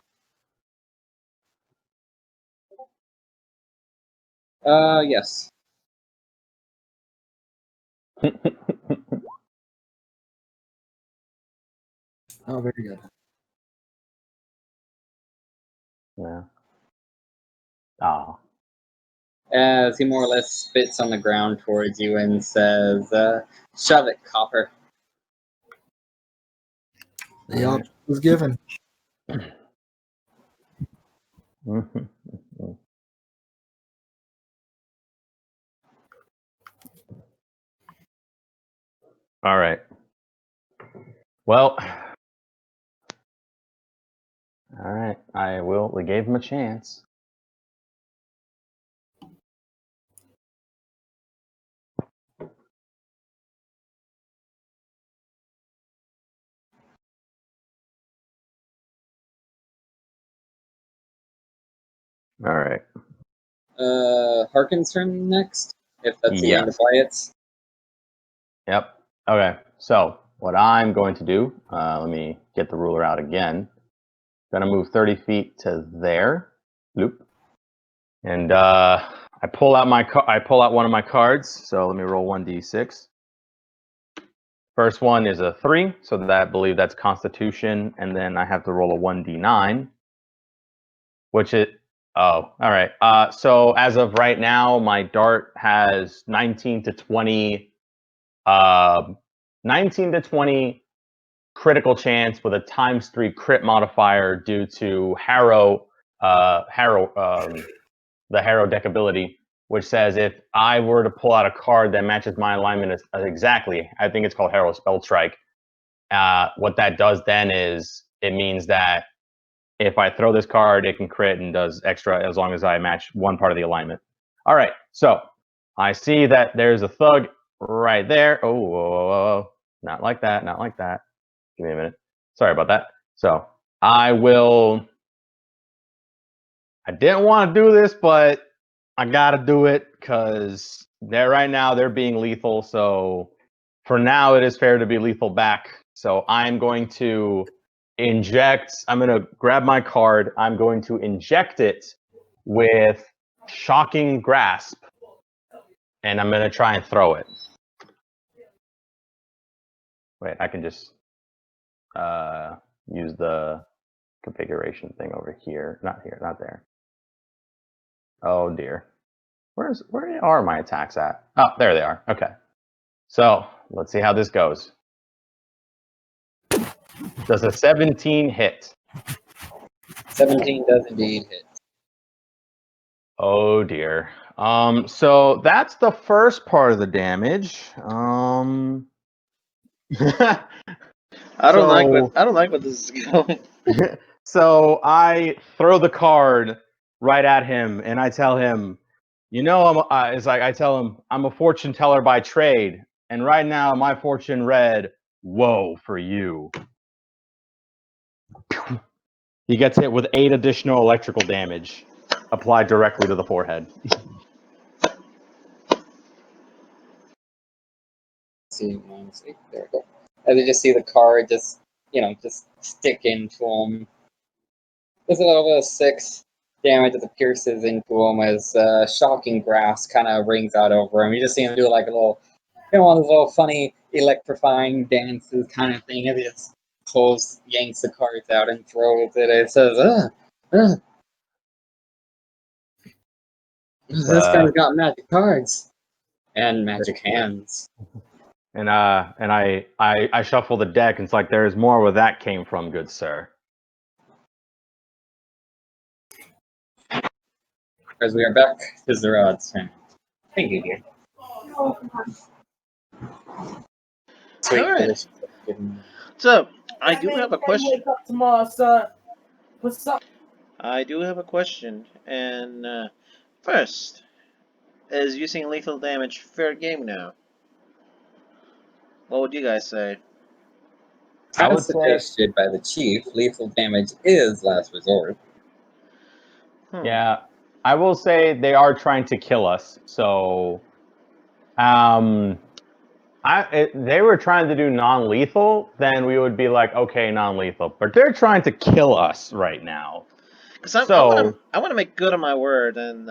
Yes. Oh, very good. Yeah. Oh. As he more or less spits on the ground towards you and says, shove it, copper. The option was given. All right. Well, all right. We gave him a chance. All right. Harken's turn next, if that's the end of Yes. Wyatt's. Yep. Okay. So what I'm going to do, let me get the ruler out again. Gonna move 30 feet to there. Loop. And I pull out one of my cards. So let me roll 1d6. First one is a 3, so that I believe that's Constitution, and then I have to roll a 1d9, which is all right. So as of right now, my dart has 19 to 20 critical chance with a ×3 crit modifier due to the Harrow deck ability, which says if I were to pull out a card that matches my alignment exactly, I think it's called Harrow Spell Strike. What that does then is it means that if I throw this card, it can crit and does extra as long as I match one part of the alignment. All right, so I see that there's a thug right there. Oh, whoa, whoa, whoa. Not like that, not like that. Give me a minute. Sorry about that. So I didn't want to do this, but I gotta do it because right now they're being lethal. So for now, it is fair to be lethal back. So I'm going to I'm going to grab my card. I'm going to inject it with Shocking Grasp, and I'm going to try and throw it. Wait, I can just use the configuration thing over here. Not here, not there. Oh dear. Where are my attacks at? Oh, there they are. Okay. So let's see how this goes. Does a 17 hit? 17 does indeed hit. Oh dear. So that's the first part of the damage. I don't like what this is going. So I throw the card right at him, and I tell him, I tell him I'm a fortune teller by trade, and right now my fortune read, "Woe for you." He gets hit with 8 additional electrical damage, applied directly to the forehead. See, -8. There we go. And they just see the card just stick into him. There's a little bit of 6 damage as it pierces into him as Shocking Grasp kind of rings out over him. You just see him do like a little, one of those little funny electrifying dances kind of thing. And he just yanks the cards out and throws it. It says, this guy's got magic cards and magic hands. And I shuffle the deck, and it's like there's more where that came from, good sir. As we are back to Zarod's turn. Thank you, dear. Sweet. All right. So I do have a question. Wake up tomorrow, son. What's up? I do have a question, and first, is using lethal damage fair game now? What would you guys say? I would As suggested by the chief, lethal damage is last resort. Yeah, I will say they are trying to kill us. So, they were trying to do non-lethal, then we would be like, okay, non-lethal. But they're trying to kill us right now. Because I want to make good on my word and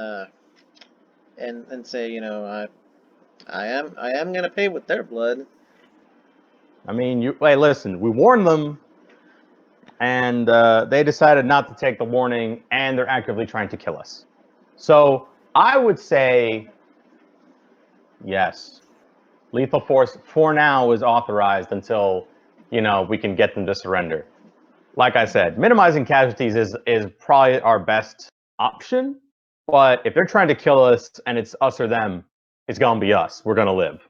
say, I am gonna pay with their blood. I mean, hey, listen, we warned them, and they decided not to take the warning, and they're actively trying to kill us. So I would say yes. Lethal force for now is authorized until, we can get them to surrender. Like I said, minimizing casualties is probably our best option. But if they're trying to kill us and it's us or them, it's gonna be us. We're gonna live.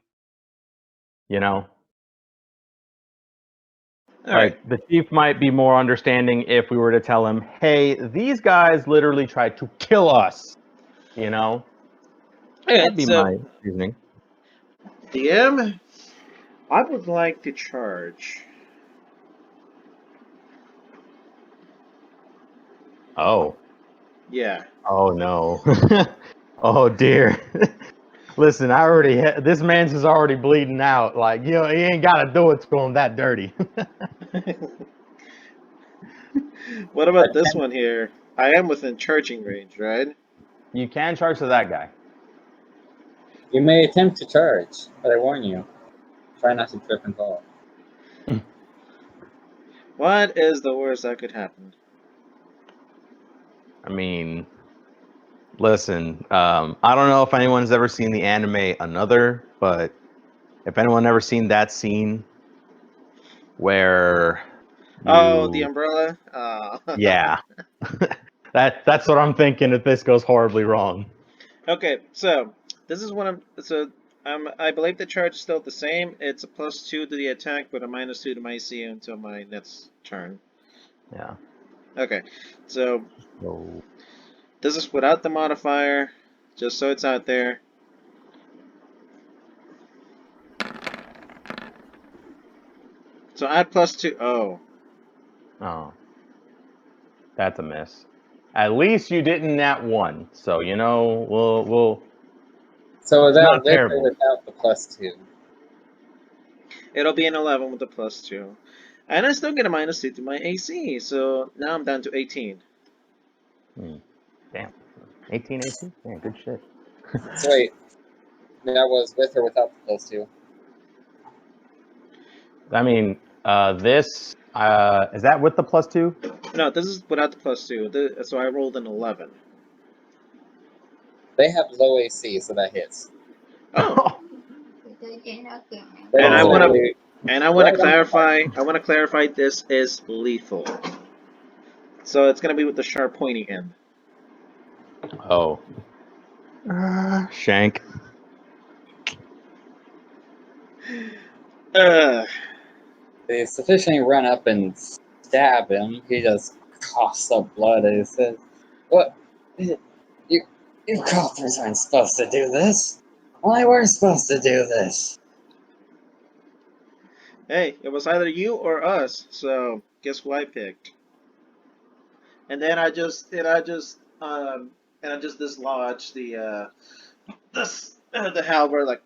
The chief might be more understanding if we were to tell him, hey, these guys literally tried to kill us. That'd be my reasoning. DM, I would like to charge. Oh. Yeah. Oh no. Oh dear. Listen, I already this man's is already bleeding out. Like, you know, he ain't gotta do it to him that dirty. What about this one here? I am within charging range, right? You can charge to that guy. You may attempt to charge, but I warn you, try not to trip and fall. What is the worst that could happen? I mean, listen, I don't know if anyone's ever seen the anime Another, but if anyone ever seen that scene where Oh, the you, umbrella? yeah, that's what I'm thinking if this goes horribly wrong. Okay, so this is what I believe the charge is still the same. It's a +2 to the attack, but a -2 to my AC until my next turn. Yeah. Okay, so So, this is without the modifier, just so it's out there. So add +2. Oh, oh, that's a miss. At least you didn't nat 1, so you know we'll. So It's without not with or terrible. without the +2. it'll be an 11 with the +2, and I still get a -2 to my AC. So now I'm down to 18. Damn. 18 AC? Yeah, good shit. So wait, that was with or without the +2? I mean, this is that with the +2? No, this is without the +2. So I rolled an 11. They have low AC, so that hits. Oh, But and I it's want to literally and I want right to on the clarify. I want to clarify. This is lethal. So it's gonna be with the sharp pointy end. Oh. Shank. They sufficiently run up and stab him. He just coughs up blood and he says, "What? You coppers aren't supposed to do this. Well, they weren't supposed to do this." Hey, it was either you or us. So guess who I picked? And then I just dislodged the halberd like.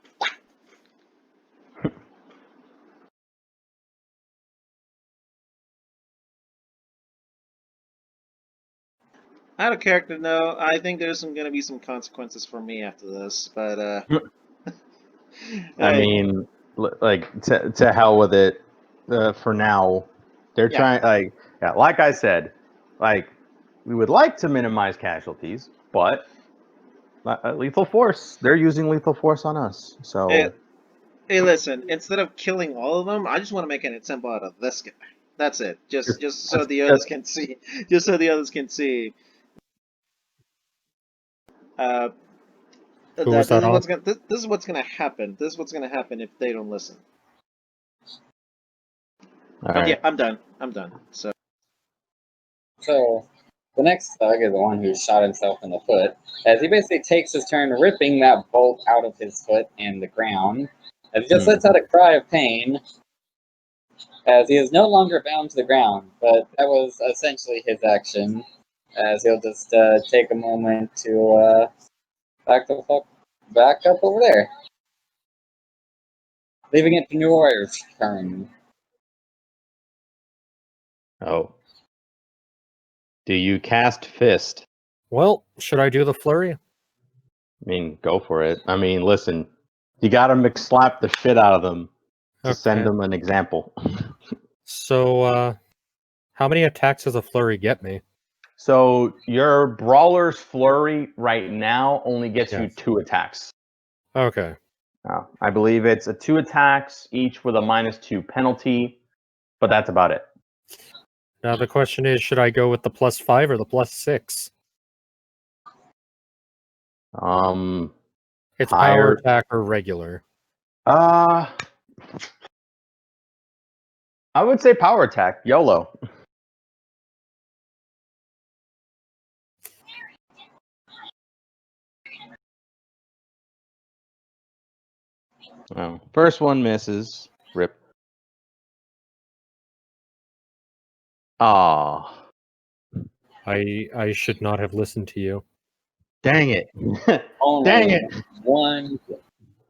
Out of character, no. I think there's gonna be some consequences for me after this, but I hey, mean, like to hell with it. For now, they're yeah. trying. Like I said, like we would like to minimize casualties, but lethal force. They're using lethal force on us. Hey, So hey, listen. Instead of killing all of them, I just want to make an example out of this guy. That's it. Just so the others can see. Just so the others can see. Uh, Who was that this that is on? this is what's gonna happen. This is what's gonna happen if they don't listen. all But yeah, right. I'm done. I'm done. So So the next thug is the one who shot himself in the foot, as he basically takes his turn ripping that bolt out of his foot and the ground, as he just lets out a cry of pain, as he is no longer bound to the ground. But that was essentially his action, as he'll just take a moment to back up over there, leaving it to New Warrior's turn. Oh. Do you cast fist? Well, should I do the flurry? I mean, go for it. I mean, listen, you got to McSlap the shit out of them to send Okay. them an example. So, how many attacks does a flurry get me? So your brawler's flurry right now only gets you Yes. 2 attacks. Okay. I believe it's a 2 attacks, each with a -2 penalty, but that's about it. Now the question is, should I go with the +5 or the +6? It's power Higher. attack or regular. I would say power attack, YOLO. Oh, first one misses. Rip. Ah. I should not have listened to you. Dang it. Only Dang it. one.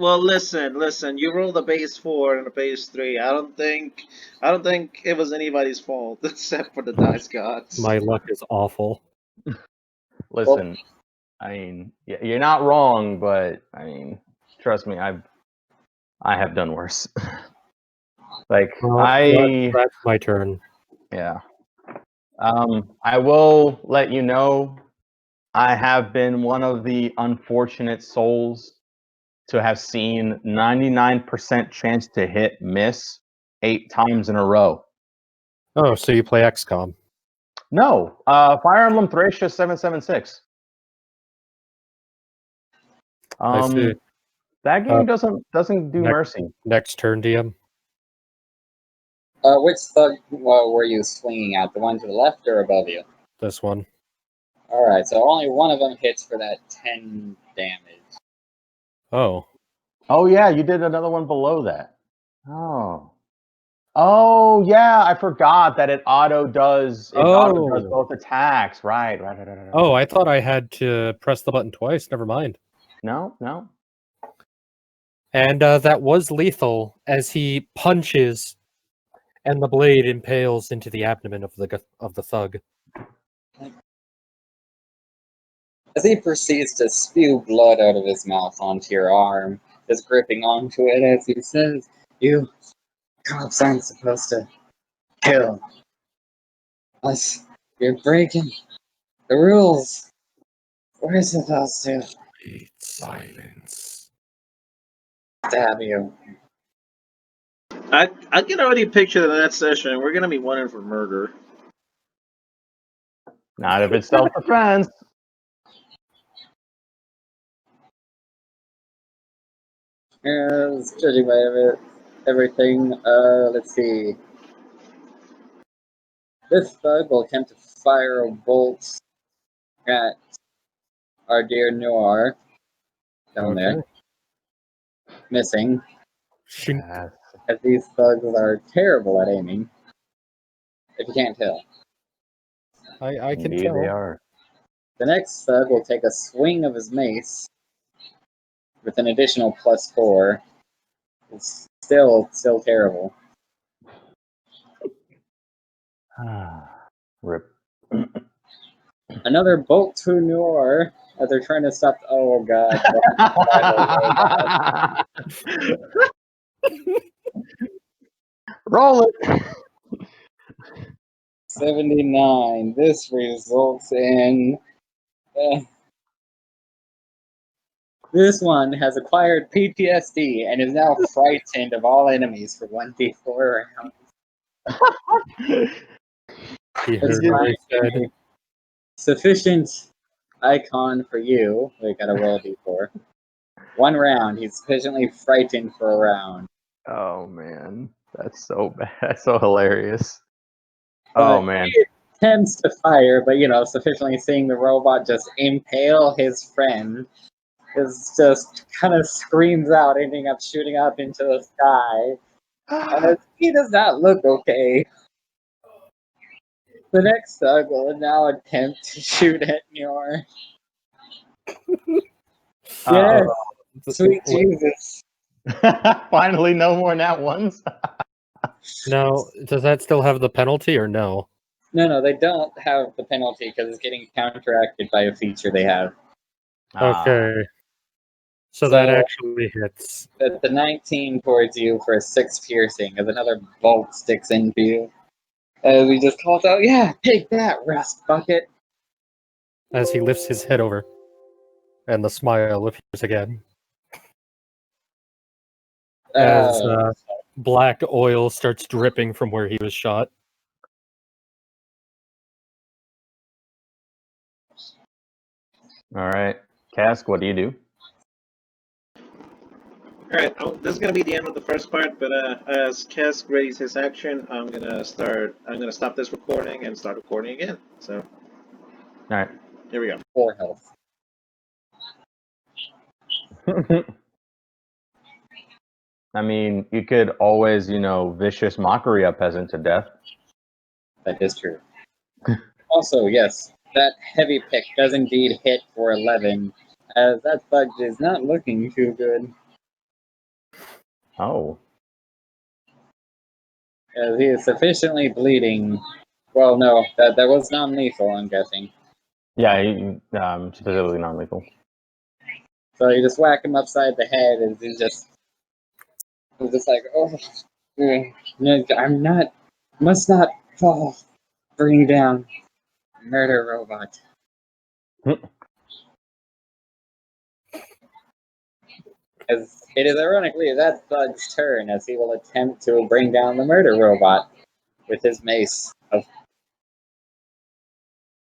Well, listen. You rolled a base 4 and a base 3. I don't think it was anybody's fault except for the dice gods. My luck is awful. Listen, I mean, you're not wrong, but I mean, trust me, I have done worse. Like That's my turn. yeah. I will let you know I have been one of the unfortunate souls to have seen 99% chance to hit miss 8 times in a row. Oh, so you play XCOM? No, Fire Emblem Thracia 776. I see. That game doesn't do mercy. Next turn, DM. Which thug were you swinging at? The one to the left or above you? This one. Alright, so only one of them hits for that 10 damage. Oh. Oh yeah, you did another one below that. Oh yeah, I forgot that it auto does both attacks. Right. Oh, I thought I had to press the button twice. Never mind. No. And that was lethal as he punches, and the blade impales into the abdomen of the thug. As he proceeds to spew blood out of his mouth onto your arm, just gripping onto it as he says, "You cops aren't supposed to kill us. You're breaking the rules. We're supposed to Silence. stab you." I can already picture the next session. We're gonna be wanted for murder. Not if it's self-defense. Yes, judging by everything, let's see. This thug will attempt to fire a bolt at our dear Noir down there, missing, Yes. as these thugs are terrible at aiming. If you can't tell. I can Indeed tell. they are. The next thug will take a swing of his mace with an additional +4. It's still terrible. Rip. Another bolt to Noir as they're trying to stop. Oh god. Roll it. 79. This results in. This one has acquired PTSD and is now frightened of all enemies for 1d4 rounds. He heard what I said. Sufficient icon for you. We gotta roll a d4. 1 round. He's sufficiently frightened for a round. Oh man, that's so bad. That's so hilarious. Oh man. He attempts to fire, but sufficiently seeing the robot just impale his friend, is just kind of screams out, ending up shooting up into the sky. He does not look okay. The next thug will now attempt to shoot at Nyor. Yes, sweet Jesus. Finally, no more nat ones. Now, does that still have the penalty or no? No, they don't have the penalty because it's getting counteracted by a feature they have. Okay. So that actually hits. The 19 towards you for a 6 piercing as another bolt sticks into you. As he just calls out, "Yeah, take that, rust bucket!" As he lifts his head over, and the smile appears again. As black oil starts dripping from where he was shot. All right, Khesk, what do you do? Alright, this is gonna be the end of the first part, but as Khesk readies his action, I'm gonna stop this recording and start recording again. So, All here we go. 4 health. right. I mean, you could always, vicious mockery a peasant to death. That is true. Also, yes, that heavy pick does indeed hit for 11, as that bug is not looking too good. Oh. As he is sufficiently bleeding. Well, no, that was non-lethal, I'm guessing. Yeah, specifically non-lethal. So you just whack him upside the head, and he's just like, oh, no, I'm not, must not fall, bring down, murder robot. As it is ironically that bug's turn, as he will attempt to bring down the murder robot with his mace.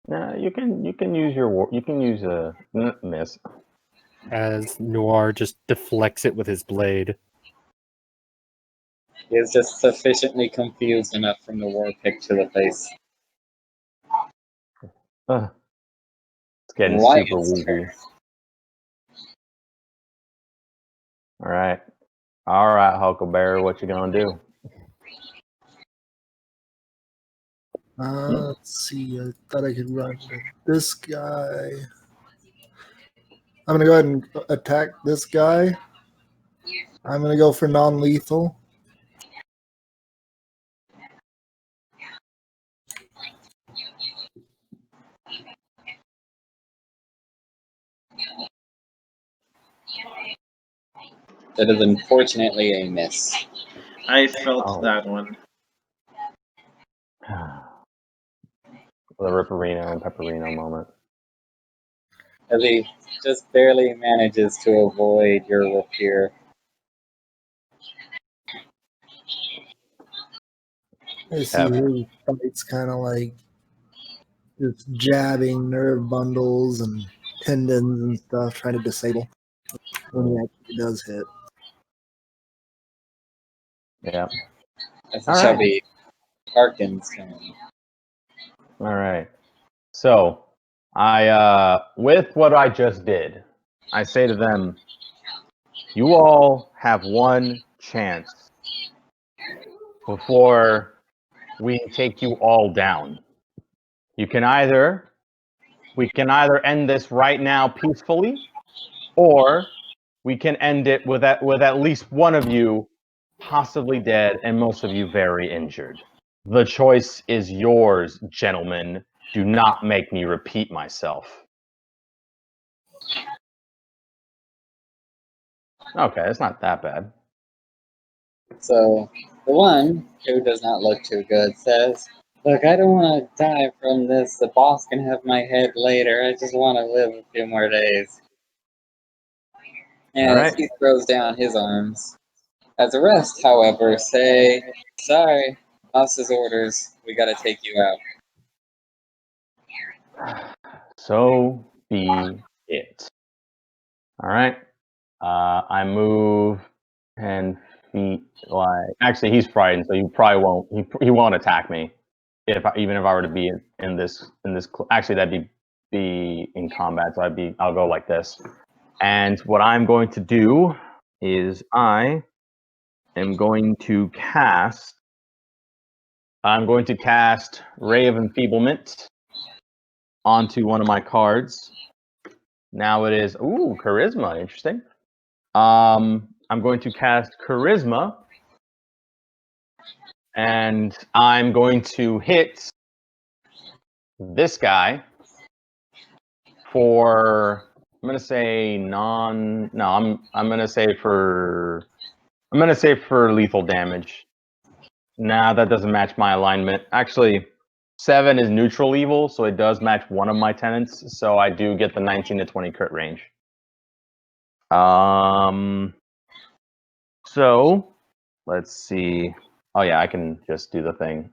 Nah, you can use a miss. As Noir just deflects it with his blade. He is just sufficiently confused enough from the war pick to the face. It's getting Wyatt's super woozy. turn. All right, Huckleberry, what you gonna do? Let's see. I thought I could run to this guy. I'm gonna go ahead and attack this guy. I'm gonna go for non-lethal. That is unfortunately a miss. I felt Oh. that one. The Ripperino and Pepperino moment. As he just barely manages to avoid your rapier. I see his fights kind of like just jabbing nerve bundles and tendons and stuff, trying to disable when he actually does hit. Yeah. This All shall right. be Harken's turn. All right. So, I with what I just did, I say to them, you all have one chance before we take you all down. We can either end this right now peacefully, or we can end it with at least one of you possibly dead and most of you very injured. The choice is yours, gentlemen. Do not make me repeat myself. Okay, it's not that bad. So, the one who does not look too good says, look, I don't want to die from this. The boss can have my head later. I just want to live a few more days. And Alright. he throws down his arms. As the rest, however, say, sorry, boss's orders. We gotta take you out. So be it. Alright. I move 10 feet. Actually, he's frightened, so he probably won't. He won't attack me. Even if I were to be in this. Actually, that'd be in combat. So I'll go like this. And what I'm going to do is I am going to cast. I'm going to cast Ray of Enfeeblement onto one of my cards. Now it is Charisma. Interesting. I'm going to cast Charisma, and I'm going to hit this guy for. I'm gonna say non. No, I'm gonna say for. I'm gonna say for lethal damage. Nah, that doesn't match my alignment. Actually, 7 is neutral evil, so it does match one of my tenants. So I do get the 19 to 20 crit range. So let's see. Oh yeah, I can just do the thing.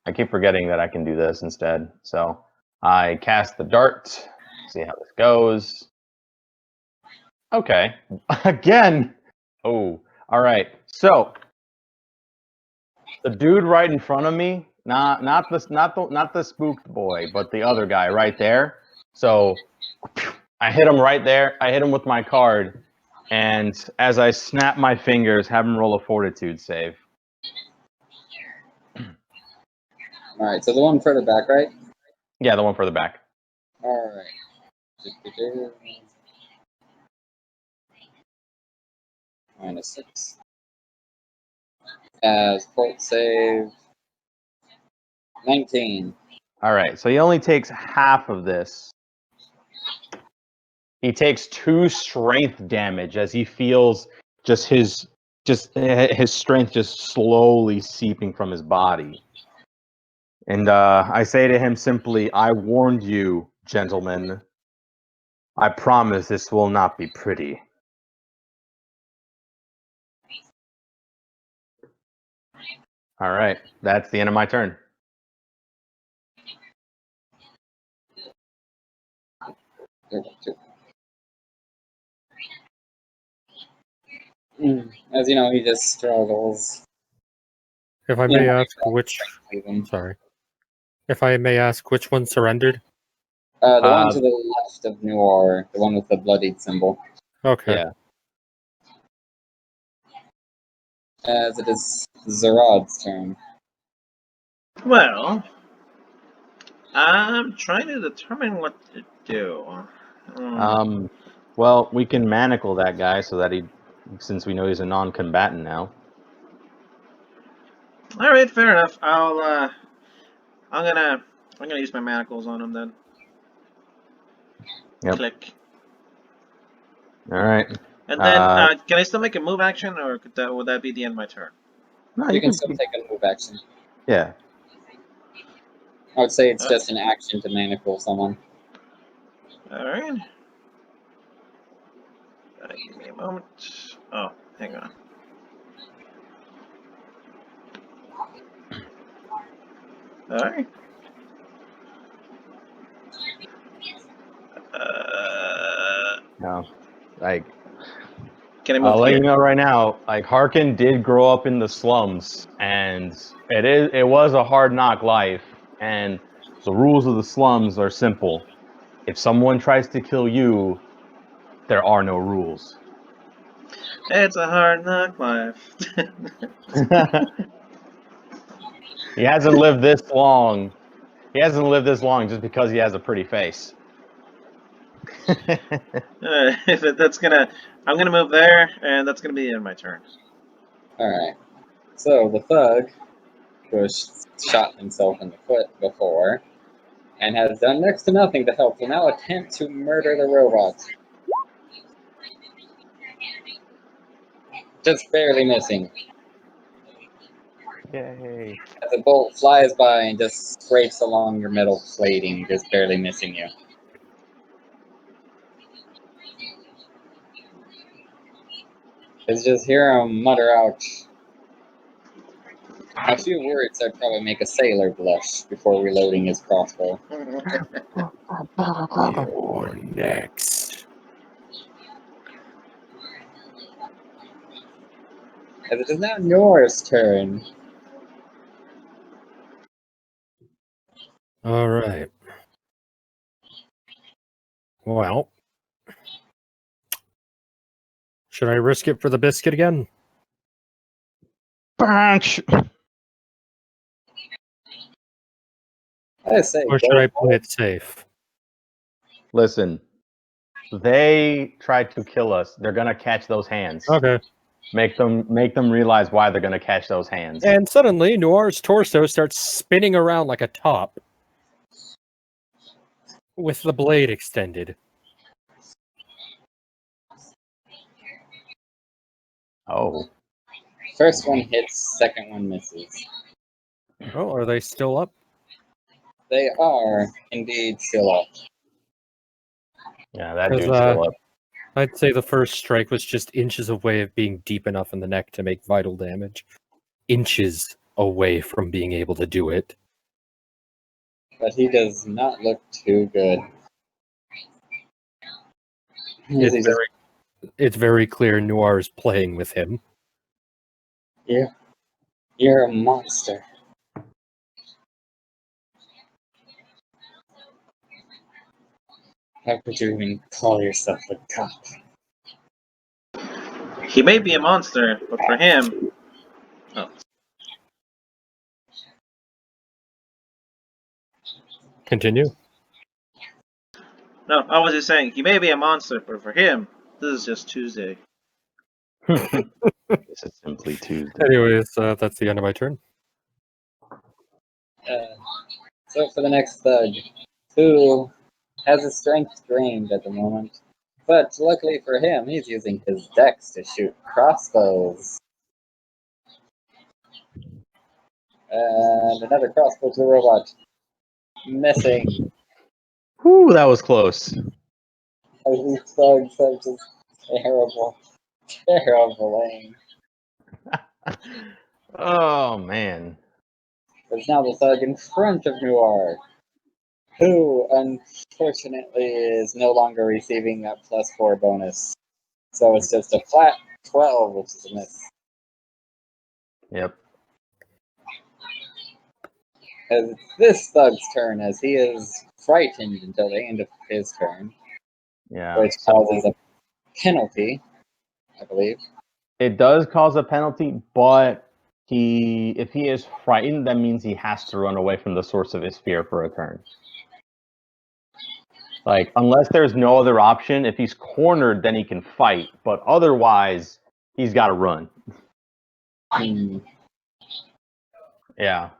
I keep forgetting that I can do this instead. So I cast the dart. See how this goes. Okay. Again. Oh, all right. So the dude right in front of me, not the spooked boy, but the other guy right there. So I hit him right there. I hit him with my card, and as I snap my fingers, have him roll a fortitude save. Alright, so the one further back, right? Yeah, the one further back. Alright. -6. As fort save 19. All right, so he only takes half of this. He takes 2 strength damage as he feels just his strength just slowly seeping from his body. And I say to him simply, I warned you, gentlemen. I promise this will not be pretty. All right, that's the end of my turn. As you know, he just struggles. If I may ask which... Sorry. If I may ask which one surrendered? The one to the left of Noir, the one with the bloodied symbol. Okay. Yeah. As it is Zarod's turn. Well, I'm trying to determine what to do. Well, we can manacle that guy so that since we know he's a non-combatant now. All right, fair enough. I'm gonna use my manacles on him then. Yep. Click. All right. And then, can I still make a move action, or would that be the end of my turn? No, you can still take a move action. Yeah. I would say it's just an action to manacle someone. Alright. Give me a moment. Oh, hang on. Alright. No. Like, Can I move I'll let here? you know right now, like, Harken did grow up in the slums, and it was a hard knock life, and the rules of the slums are simple. If someone tries to kill you, there are no rules. It's a hard knock life. He hasn't lived this long. He hasn't lived this long just because he has a pretty face. I'm gonna move there, and that's gonna be the end of my turn. Alright. So, the thug, who has shot himself in the foot before, and has done next to nothing to help, will now attempt to murder the robot. Just barely missing. Yay. As a bolt flies by and just scrapes along your metal plating, just barely missing you. It's just hear him mutter out a few words that probably make a sailor blush before reloading his crossbow. You're next. As it is now Nora's turn. Alright. Well. Should I risk it for the biscuit again? Punch! I say, Or should I play it safe? Listen, they tried to kill us. They're gonna catch those hands. Okay. Make them realize why they're gonna catch those hands. And suddenly, Noir's torso starts spinning around like a top, with the blade extended. Oh. First one hits, second one misses. Oh, are they still up? They are indeed still up. Yeah, that 'Cause, dude's still up. I'd say the first strike was just inches away of being deep enough in the neck to make vital damage. Inches away from being able to do it. But he does not look too good. It's very clear Noir is playing with him. Yeah. You're a monster. How could you even call yourself a cop? He may be a monster, but for him... Oh. Continue. No, I was just saying, he may be a monster, but for him, this is just Tuesday. This is simply Tuesday. Anyways, that's the end of my turn. So for the next thug, who has his strength drained at the moment, but luckily for him, he's using his dex to shoot crossbows. And another crossbow to the robot. Missing. Whew, that was close. These thugs have just terrible, terrible aim. Oh man. There's now the thug in front of Noir, who unfortunately is no longer receiving that +4 bonus. So it's just a flat 12, which is a miss. Yep. As it's this thug's turn, as he is frightened until the end of his turn, Yeah. which causes a penalty, I believe. It does cause a penalty, but if he is frightened, that means he has to run away from the source of his fear for a turn. Like, unless there's no other option, if he's cornered, then he can fight. But otherwise, he's got to run. Yeah.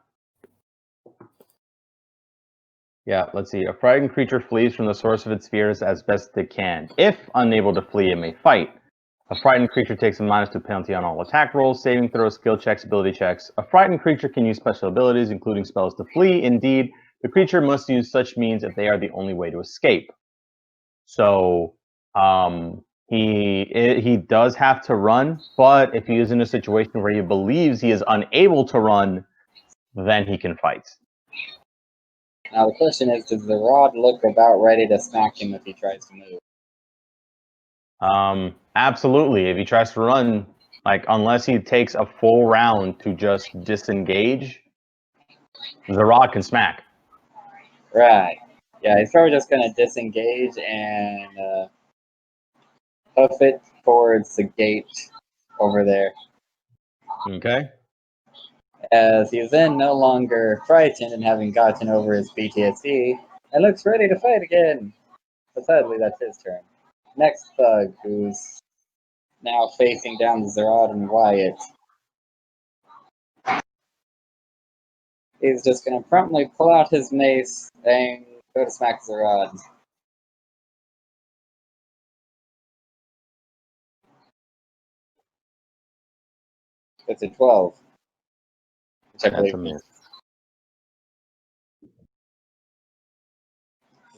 Yeah, let's see. A frightened creature flees from the source of its fears as best it can. If unable to flee, it may fight. A frightened creature takes a -2 penalty on all attack rolls, saving throws, skill checks, ability checks. A frightened creature can use special abilities, including spells, to flee. Indeed, the creature must use such means if they are the only way to escape. So, he does have to run, but if he is in a situation where he believes he is unable to run, then he can fight. Now the question is, does the rod look about ready to smack him if he tries to move? Absolutely. If he tries to run, like, unless he takes a full round to just disengage, the rod can smack. Right. Yeah, he's probably just going to disengage and hoof it towards the gate over there. Okay. As he's then no longer frightened and having gotten over his PTSD, and looks ready to fight again. But sadly, that's his turn. Next thug, who's now facing down Zarod and Wyatt. He's just going to promptly pull out his mace and go to smack Zarod. It's a 12. Which I That's a believe miss.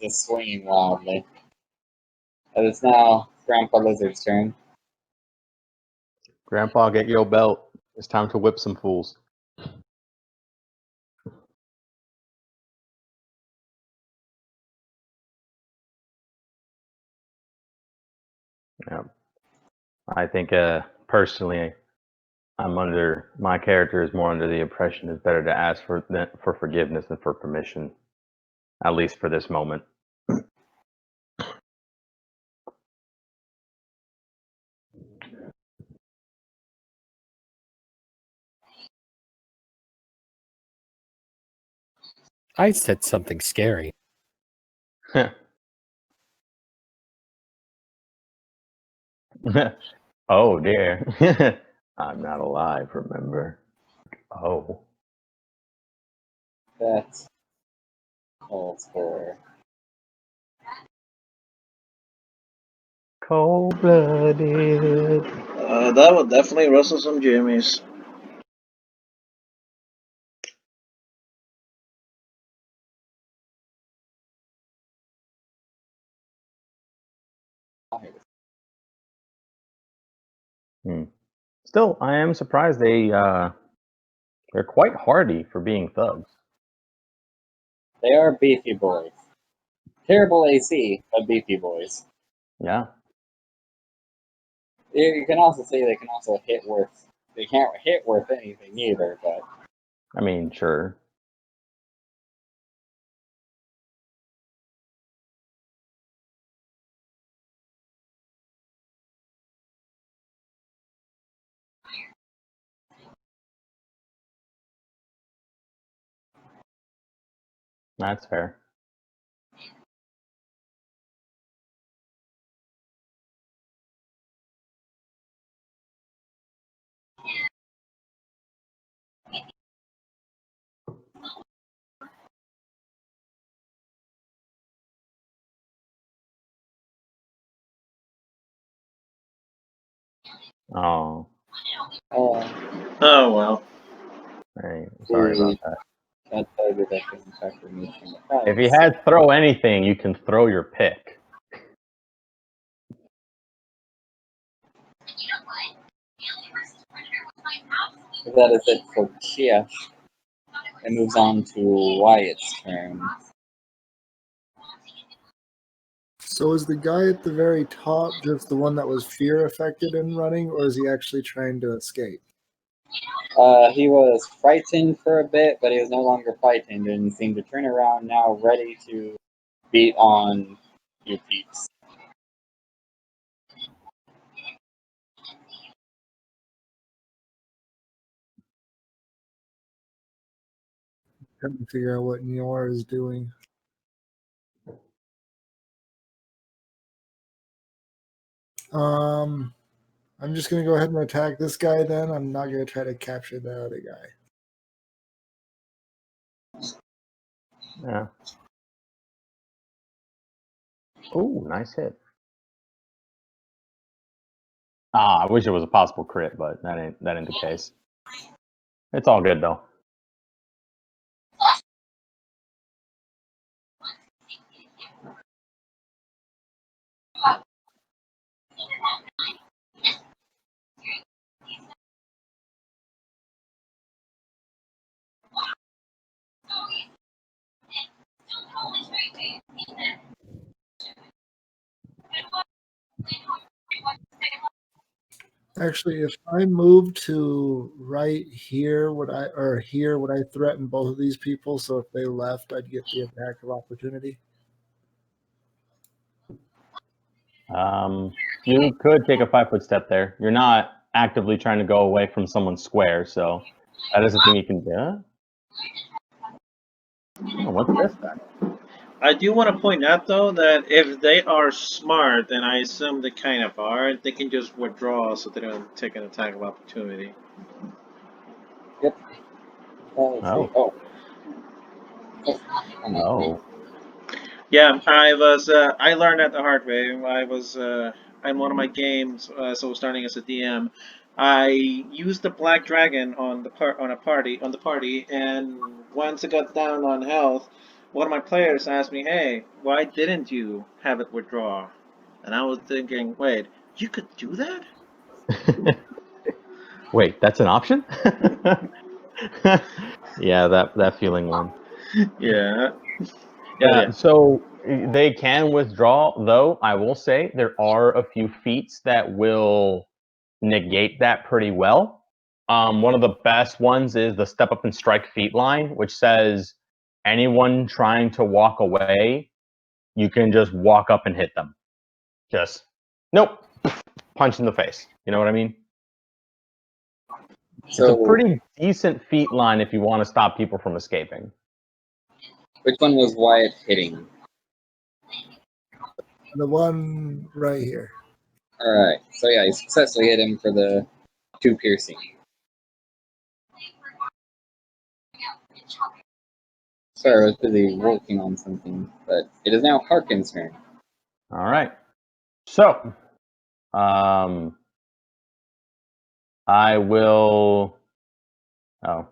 is swinging wildly. And it's now Grandpa Lizard's turn. Grandpa, get your belt. It's time to whip some fools. Yeah. I think, personally, my character is more under the impression it's better to ask for forgiveness than for permission, at least for this moment. I said something scary. Oh dear. I'm not alive, remember? Oh. That calls for Cold-blooded. That would definitely rustle some jimmies. Still, I am surprised they're quite hardy for being thugs. they are beefy boys. Terrible AC, but beefy boys. Yeah. You can also see they can also hit worth. They can't hit worth anything either, but I mean, sure. That's fair. Oh, Oh, Oh well. hey, sorry about that. can't tell you that can affect me from the If you files. had throw anything, you can throw your pick. That is it for Khesk. It moves on to Wyatt's turn. So is the guy at the very top just the one that was fear affected and running, or is he actually trying to escape? He was frightened for a bit, but he was no longer frightened and seemed to turn around now, ready to beat on you peeps. Trying to figure out what Nior is doing. I'm just gonna go ahead and attack this guy. Then I'm not gonna try to capture the other guy. Yeah. Ooh, nice hit. I wish it was a possible crit, but that ain't the case. It's all good though. Actually, if I move to right here, would I threaten both of these people? So if they left, I'd get the attack of opportunity. You could take a 5-foot step there. You're not actively trying to go away from someone's square, so that is a thing you can do. Oh, what's this then? I do want to point out though that if they are smart, and I assume they kind of are, they can just withdraw so they don't take an attack of opportunity. Yep. Let's see. Oh. Oh. Oh. Yeah, I learned that the hard way. In one of my games, so starting as a DM, I used the black dragon on the party, and once it got down on health, one of my players asked me, "Hey, why didn't you have it withdraw?" And I was thinking, "Wait, you could do that?" Wait, that's an option? Yeah, that feeling one. Yeah. Yeah, so they can withdraw, though I will say there are a few feats that will negate that pretty well. One of the best ones is the step up and strike feat line, which says anyone trying to walk away, you can just walk up and hit them. Just, nope, punch in the face. You know what I mean? So, it's a pretty decent feat line if you want to stop people from escaping. Which one was Wyatt hitting? The one right here. Alright, so yeah, he successfully hit him for the 2 piercing. Sorry, I was busy working on something, but it is now Harken's turn. All right. So, I will. Oh,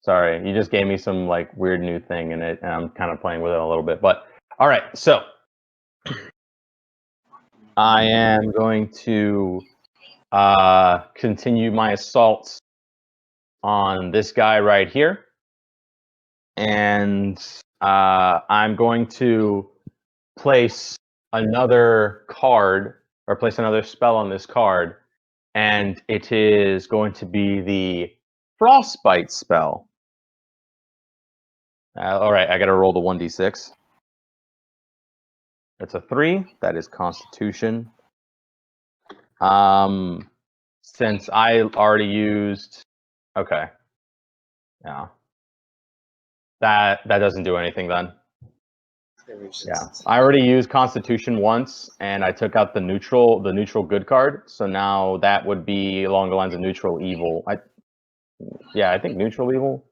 sorry. You just gave me some like weird new thing in it, and I'm kind of playing with it a little bit. But all right, so I am going to continue my assaults on this guy right here, and I'm going to place another card or place another spell on this card, and it is going to be the Frostbite spell. All right, I got to roll the 1d6. It's a 3. That is Constitution. Since I already used, okay, yeah, that doesn't do anything then. Yeah, I already used Constitution once, and I took out the neutral good card. So now that would be along the lines of neutral evil. I think neutral evil.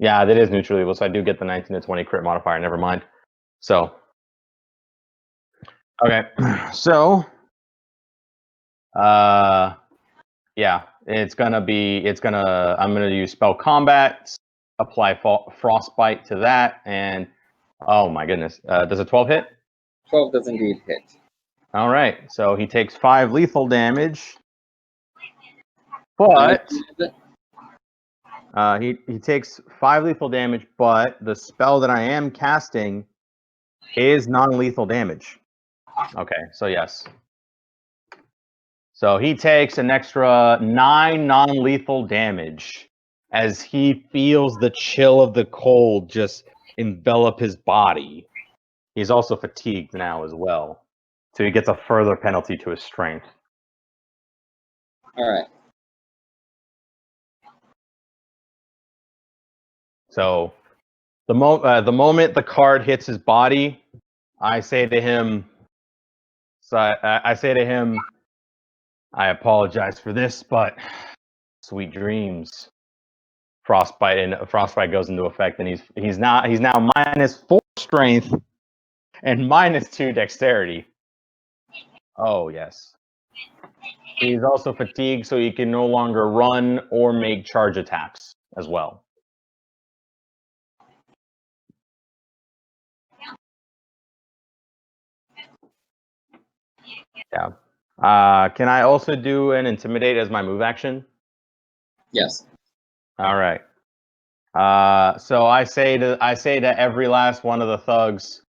Yeah, that is neutral evil. So I do get the 19 to 20 crit modifier. Never mind. So, okay, so Yeah, I'm gonna use spell combat, apply frostbite to that, and oh my goodness, does a 12 hit? 12 does indeed hit. All right, so he takes 5 lethal damage, How much but is it? he takes 5 lethal damage, but the spell that I am casting is non-lethal damage. Okay, so yes. So he takes an extra 9 non-lethal damage as he feels the chill of the cold just envelop his body. He's also fatigued now as well, so he gets a further penalty to his strength. Alright. So the moment the card hits his body, I say to him, I apologize for this, but sweet dreams. Frostbite goes into effect, and he's now -4 strength and -2 dexterity. Oh yes. He's also fatigued, so he can no longer run or make charge attacks as well. Yeah. Can I also do an intimidate as my move action? Yes. All right. So I say to every last one of the thugs,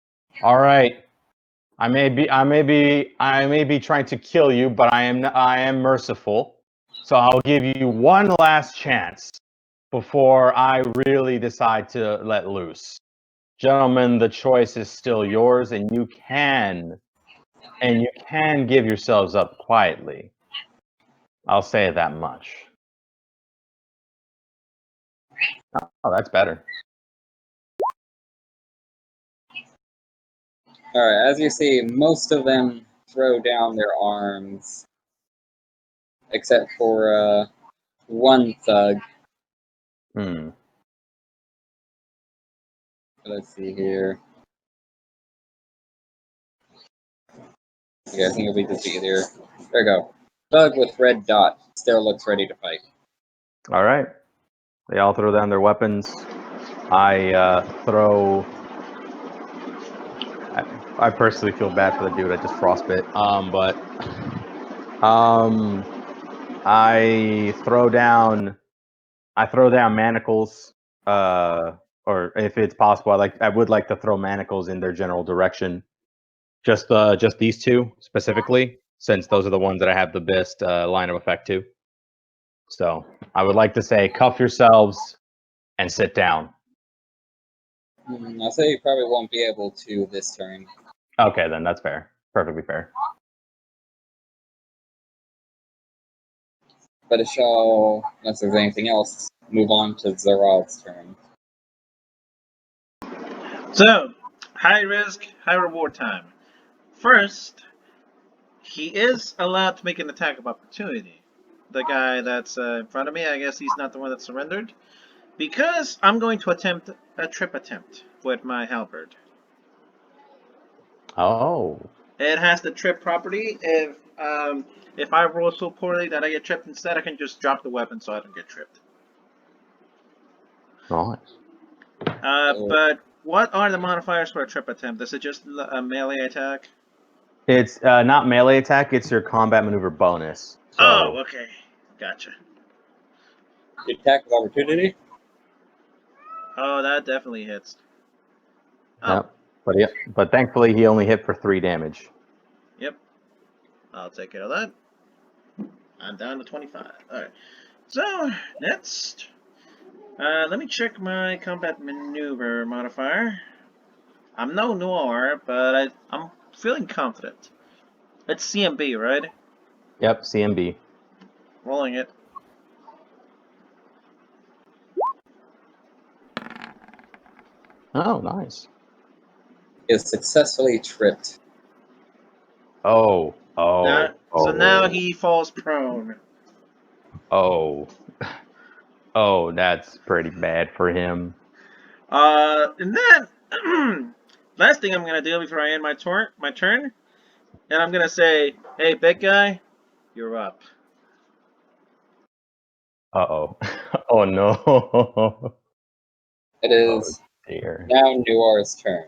all right, I may be trying to kill you, but I am merciful. So I'll give you one last chance before I really decide to let loose. Gentlemen, the choice is still yours, and you can give yourselves up quietly. I'll say that much. Oh, that's better. Alright, as you see, most of them throw down their arms. Except for one thug. Hmm. Let's see here. Yeah, I think it'll be defeated here. There we go. Thug with red dot still looks ready to fight. All right. They all throw down their weapons. I personally feel bad for the dude I just frostbit. But I throw down manacles. Or if it's possible, I would like to throw manacles in their general direction. Just these two specifically, since those are the ones that I have the best line of effect to. So I would like to say, cuff yourselves and sit down. I'll say you probably won't be able to this turn. Okay, then that's fair. Perfectly fair. But it shall, unless there's anything else, move on to Zarod's turn. So, high risk, high reward time. First, he is allowed to make an attack of opportunity. The guy that's in front of me, I guess he's not the one that surrendered. Because I'm going to attempt a trip attempt with my halberd. Oh. It has the trip property. If I roll so poorly that I get tripped instead, I can just drop the weapon so I don't get tripped. Nice. But what are the modifiers for a trip attempt? Is it just a melee attack? It's not melee attack. It's your combat maneuver bonus. So, Oh, okay. Gotcha. The attack of opportunity? Oh, that definitely hits. Oh, yep. But thankfully he only hit for 3 damage. yep. I'll take care of that. I'm down to 25. Alright. So, next. Let me check my combat maneuver modifier. I'm no Noir, but I'm feeling confident. It's CMB, right? Yep, CMB. Rolling it. Oh, nice. Is successfully tripped. Oh. So now he falls prone. Oh. Oh, that's pretty bad for him. And then last thing I'm gonna do before I end my turn, and I'm gonna say, "Hey, big guy, you're up." Uh-oh. Oh, no. It is Dear. now Noir's turn.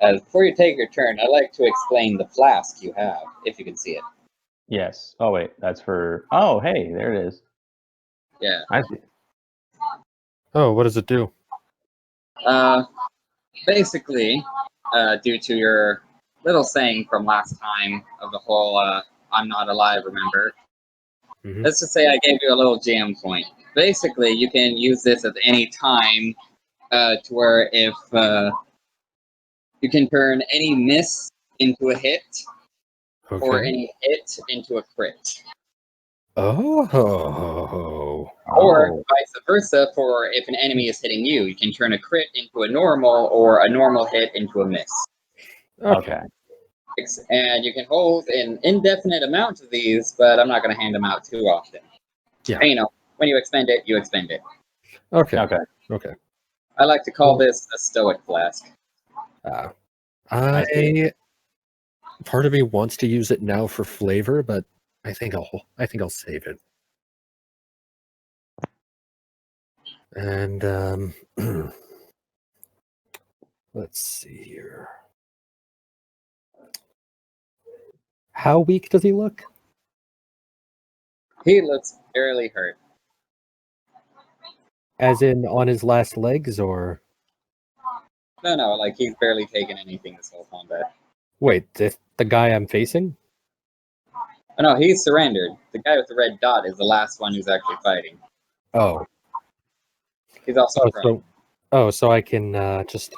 Before you take your turn, I'd like to explain the flask you have, if you can see it. Yes. Oh, wait. That's for... Oh, hey. There it is. Yeah. I see. Oh, what does it do? Basically, due to your little saying from last time of the whole I'm not alive, remember? Mhm. Let's just say I gave you a little jam point. Basically, you can use this at any time to where if you can turn any miss into a hit or Okay. any hit into a crit. Oh. Or Oh. vice versa, for if an enemy is hitting you, you can turn a crit into a normal or a normal hit into a miss. Okay. And you can hold an indefinite amount of these, but I'm not going to hand them out too often. Yeah. And, you know, when you expend it, you expend it. Okay. Okay. Okay. I like to call this a stoic flask. I see. Part of me wants to use it now for flavor, but I think I'll save it. And let's see here. How weak does he look? He looks barely hurt. As in on his last legs, or No, like he's barely taken anything this whole combat. wait, the guy I'm facing? Oh, no, he's surrendered. The guy with the red dot is the last one who's actually fighting. Oh, He's also prone. so I can just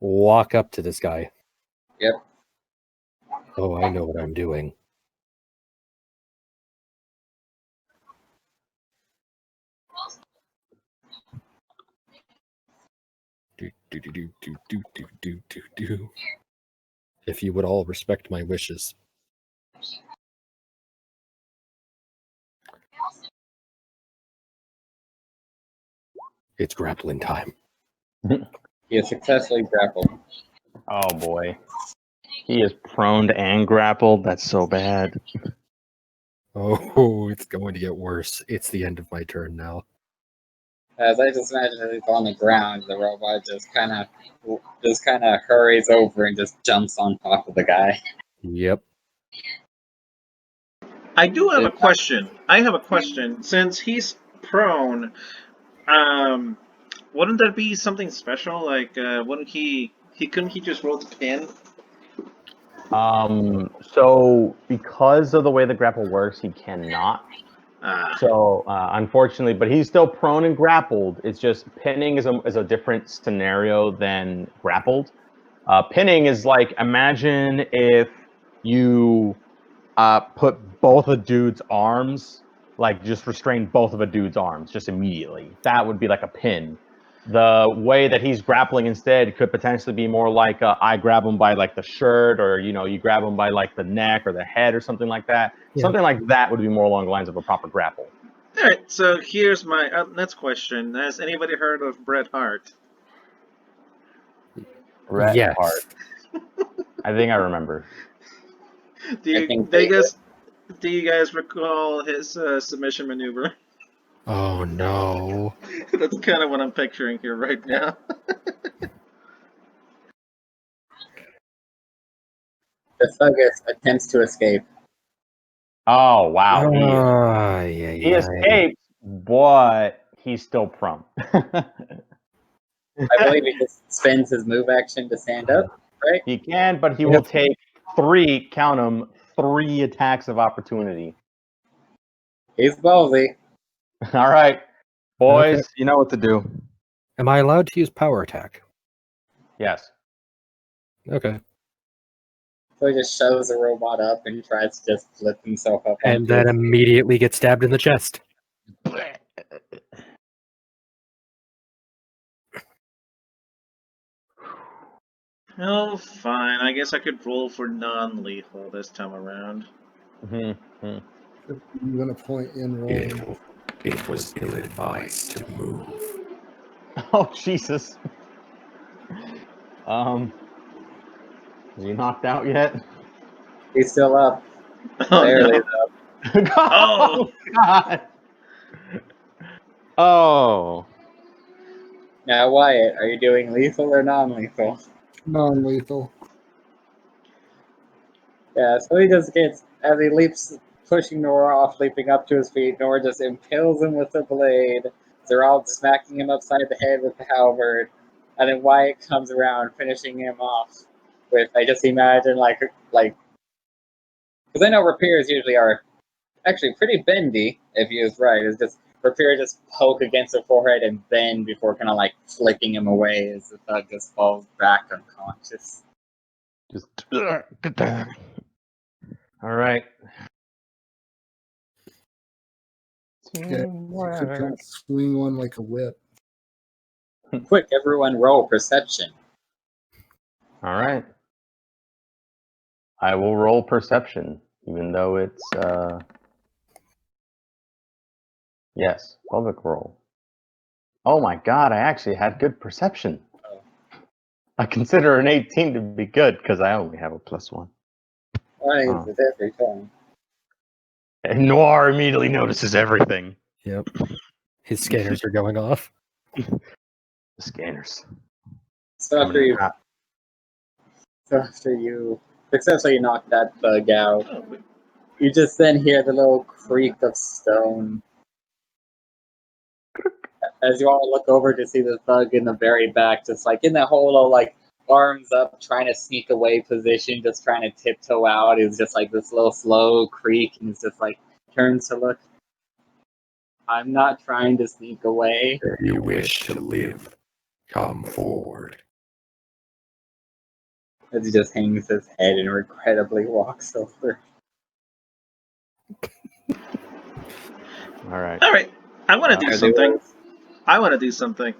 walk up to this guy. Yep. Oh, I know what I'm doing. Do. If you would all respect my wishes. It's grappling time. He is successfully grappled. Oh, boy. He is prone and grappled. That's so bad. Oh, it's going to get worse. It's the end of my turn now. As I just imagine that he's on the ground, the robot just kind of hurries over and just jumps on top of the guy. Yep. I do have a question. Since he's prone, wouldn't that be something special? Like, couldn't he just roll to pin? So because of the way the grapple works, he cannot. So unfortunately, but he's still prone and grappled. It's just pinning is a different scenario than grappled. Pinning is like, imagine if you put both a dude's arms, like just restrain both of a dude's arms just immediately. That would be like a pin. The way that he's grappling instead could potentially be more like I grab him by like the shirt, or you grab him by like the neck or the head or something like that. Yeah. Something like that would be more along the lines of a proper grapple. All right. So here's my next question: has anybody heard of Bret Hart? Bret Yes. Hart. I think I remember. Do you guys recall his submission maneuver? Oh no. That's kind of what I'm picturing here right now. The Thuggus attempts to escape. Oh wow, he Yeah. escaped, but he's still prone. I believe he just spends his move action to stand up, right? He can, but he will take three attacks of opportunity. He's ballsy. All right, boys, Okay. you know what to do. Am I allowed to use power attack? Yes. Okay. So he just shoves the robot up and tries to just flip himself up. And then immediately gets stabbed in the chest. Oh, fine. I guess I could roll for non-lethal this time around. Mm-hmm. Even a point in rolling. It was ill-advised to move. Oh Jesus. Is he knocked out yet? He's still up. Oh Barely no! up. Oh God! Oh. Now, Wyatt, are you doing lethal or non-lethal? Non-lethal. Yeah, so he just gets, as he leaps, pushing Nora off, leaping up to his feet, Nora just impales him with the blade. Zarod smacking him upside the head with the halberd. And then Wyatt comes around, finishing him off with, I just imagine, because I know rapiers usually are actually pretty bendy, if used right. It's just, rapier just poke against the forehead and bend before kind of flicking him away as the thug just falls back unconscious. Just. All right. Okay, you could kind of swing one like a whip. Quick, everyone roll perception. All right. I will roll perception, even though it's yes, public roll. Oh my god, I actually had good perception. Oh. I consider an 18 to be good because I only have a +1. Why is Oh. it every time? And Noir immediately notices everything. Yep. His scanners are going off. The scanners. So coming in hot. after you successfully knock that thug out, Oh, wait. you just then hear the little creak of stone. As you all look over to see the thug in the very back, just in that whole little arms up, trying to sneak away position, just trying to tiptoe out. It's just this little slow creak, and it's just turns to look. I'm not trying to sneak away. If you wish to live, come forward. As he just hangs his head and regrettably walks over. All right. All right. I want to do Are they something. worse? I want to do something.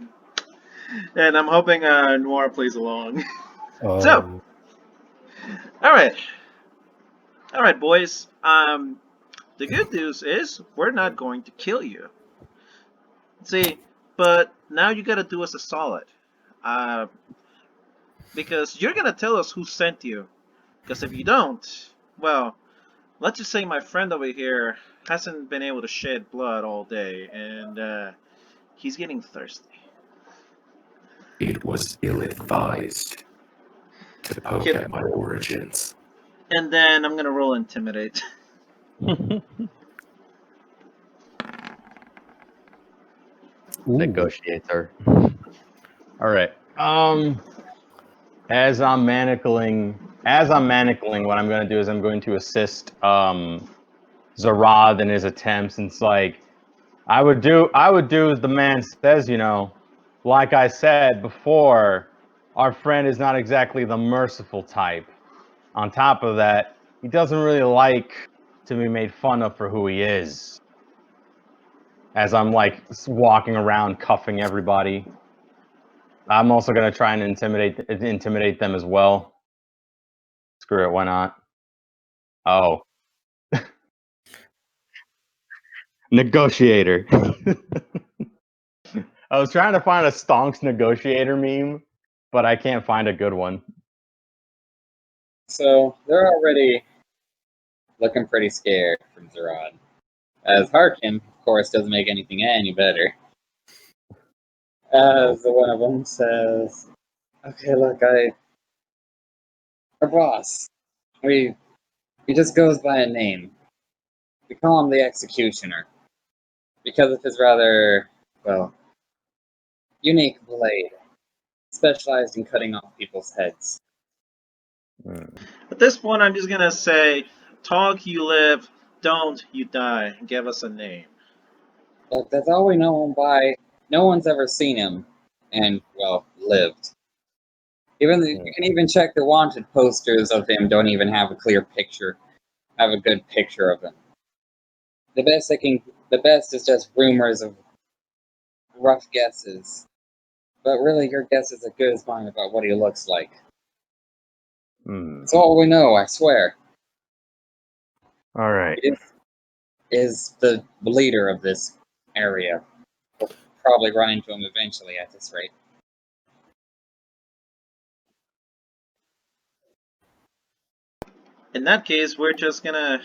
And I'm hoping Noir plays along. Oh, So, all right. All right, boys. The good news is we're not going to kill you. See, but now you got to do us a solid. Because you're going to tell us who sent you. Because if you don't, well, let's just say my friend over here hasn't been able to shed blood all day, and he's getting thirsty. It was ill-advised to poke Kid- at my origins. And then I'm going to roll Intimidate. Negotiator. All right. As I'm manacling, what I'm going to do is I'm going to assist Zarod in his attempts. And it's I would do as the man says, Like I said before, our friend is not exactly the merciful type. On top of that, he doesn't really like to be made fun of for who he is. As I'm walking around cuffing everybody. I'm also gonna try and intimidate them as well. Screw it, why not? Oh. Negotiator. I was trying to find a stonks negotiator meme, but I can't find a good one. So they're already looking pretty scared from Zarod. As Harken, of course, doesn't make anything any better. As one of them says, "Okay, look, our boss, he just goes by a name. We call him the Executioner because of his rather, unique blade, specialized in cutting off people's heads." At this point, I'm just going to say, talk, you live, don't, you die. Give us a name. Look, that's all we know him by. No one's ever seen him and, lived. You can even check the wanted posters of him don't even have a good picture of him. The best is just rumors of rough guesses. But really, your guess is as good as mine about what he looks like. That's all we know, I swear. All right. He is the leader of this area. We'll probably run into him eventually at this rate. In that case, we're just going to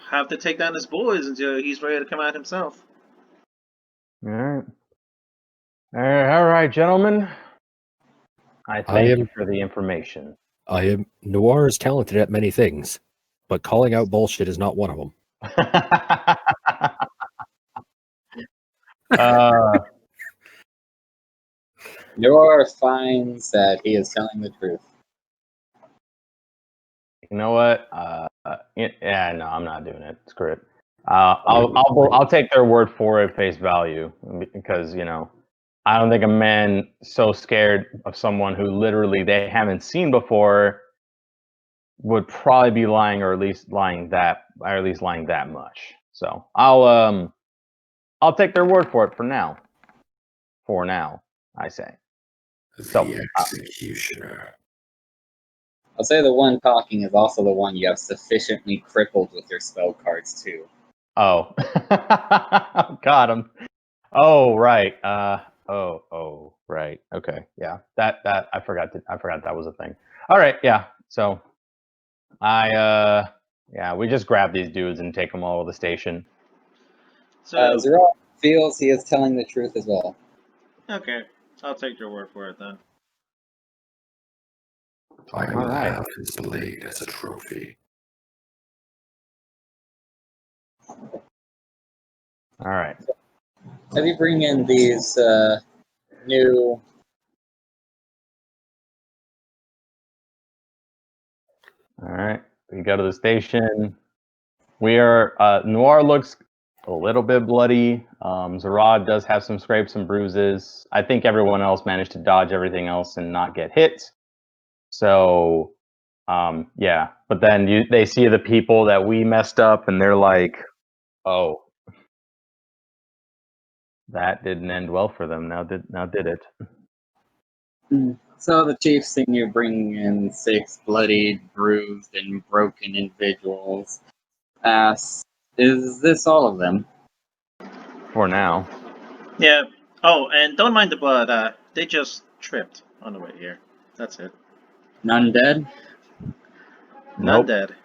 have to take down his boys until he's ready to come out himself. All right, gentlemen. I thank you for the information. Noir is talented at many things, but calling out bullshit is not one of them. Noir finds that he is telling the truth. You know what? Yeah, no, I'm not doing it. Screw it. I'll take their word for it, face value, because I don't think a man so scared of someone who literally they haven't seen before would probably be lying, or at least lying that much. So I'll take their word for it for now. For now, I say. The executioner. I'll say the one talking is also the one you have sufficiently crippled with your spell cards too. Oh, got him. Oh, right. Right. Okay. Yeah. That I forgot that was a thing. All right. Yeah. So we just grab these dudes and take them all to the station. So Zarod feels he is telling the truth as well. okay, I'll take your word for it then. I All will right. have his blade as a trophy. All right. Have you bring in these new? All right. We go to the station. We are Noir looks a little bit bloody. Zarod does have some scrapes and bruises. I think everyone else managed to dodge everything else and not get hit. So, yeah. But then they see the people that we messed up, and they're like, "Oh, that didn't end well for them. Now did it?" So the chief seen you bring in 6 bloodied, bruised, and broken individuals. Asks, "Is this all of them?" For now. Yeah. Oh, and don't mind the blood. They just tripped on the way here. That's it. None dead? None Nope. dead.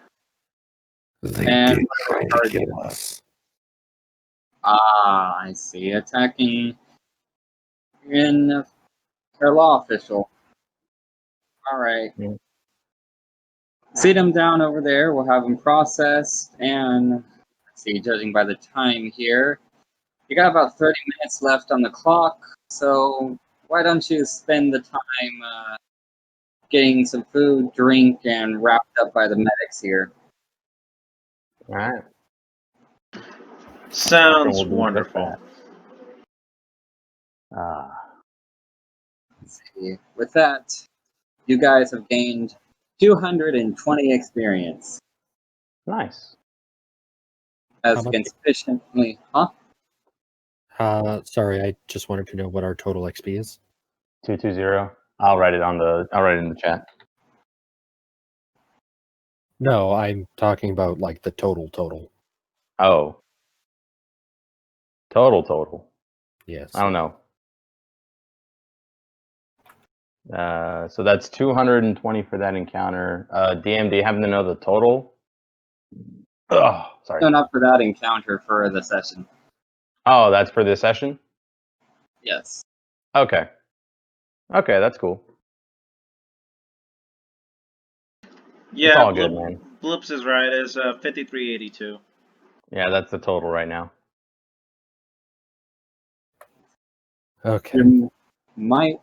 They And did try to kill us. Ah, I see. Attacking in their law official. Alright. Yeah. Sit him down over there. We'll have him processed. And, let's see, judging by the time here, you got about 30 minutes left on the clock. So, why don't you spend the time getting some food, drink, and wrapped up by the medics here? All right. Sounds We'll do just wonderful. that. Let's see. With that, you guys have gained 220 experience. Nice. As How much? again, sufficiently, huh? Sorry, I just wanted to know what our total XP is. 220. I'll write it in the chat. No, I'm talking about like the total. Oh. Total. Yes. I don't know. So that's 220 for that encounter. DM, do you happen to know the total? Oh, sorry. No, not for that encounter, for the session. Oh, that's for this session? Yes. Okay, that's cool. Yeah, It's all good, man. Blooples is right. It's 5382. Yeah, that's the total right now. Okay. It might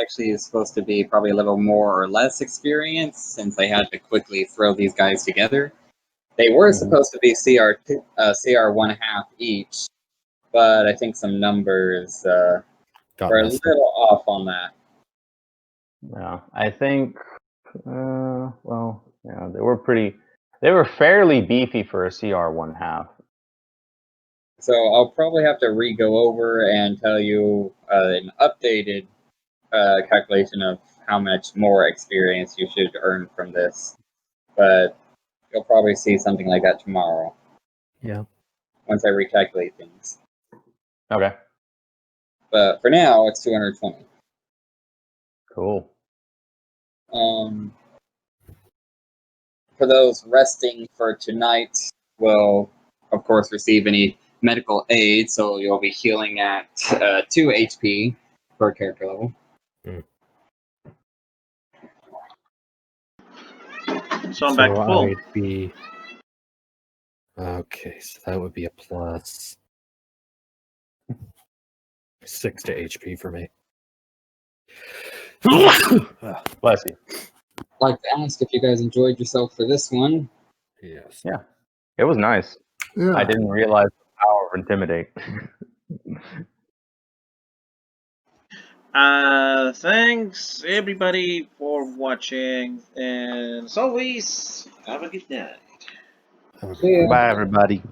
actually is supposed to be probably a little more or less experience, since they had to quickly throw these guys together. They were supposed to be CR 1/2 each, but I think some numbers Got were a messed up. little off on that. Yeah, I think. They were fairly beefy for a CR 1/2. So I'll probably have to re-go over and tell you an updated calculation of how much more experience you should earn from this. But you'll probably see something like that tomorrow. Yeah. Once I recalculate things. Okay. But for now, it's 220. Cool. For those resting for tonight, will of course receive any medical aid, so you'll be healing at 2 HP per character level. So I'm back to full. I'd be okay. So that would be a plus 6 to HP for me. Bless you. I'd like to ask if you guys enjoyed yourself for this one. Yes. Yeah. It was nice. Yeah. I didn't realize the power of Intimidate. Thanks everybody for watching, and as always, have a good night. Have a good See ya. Bye, everybody.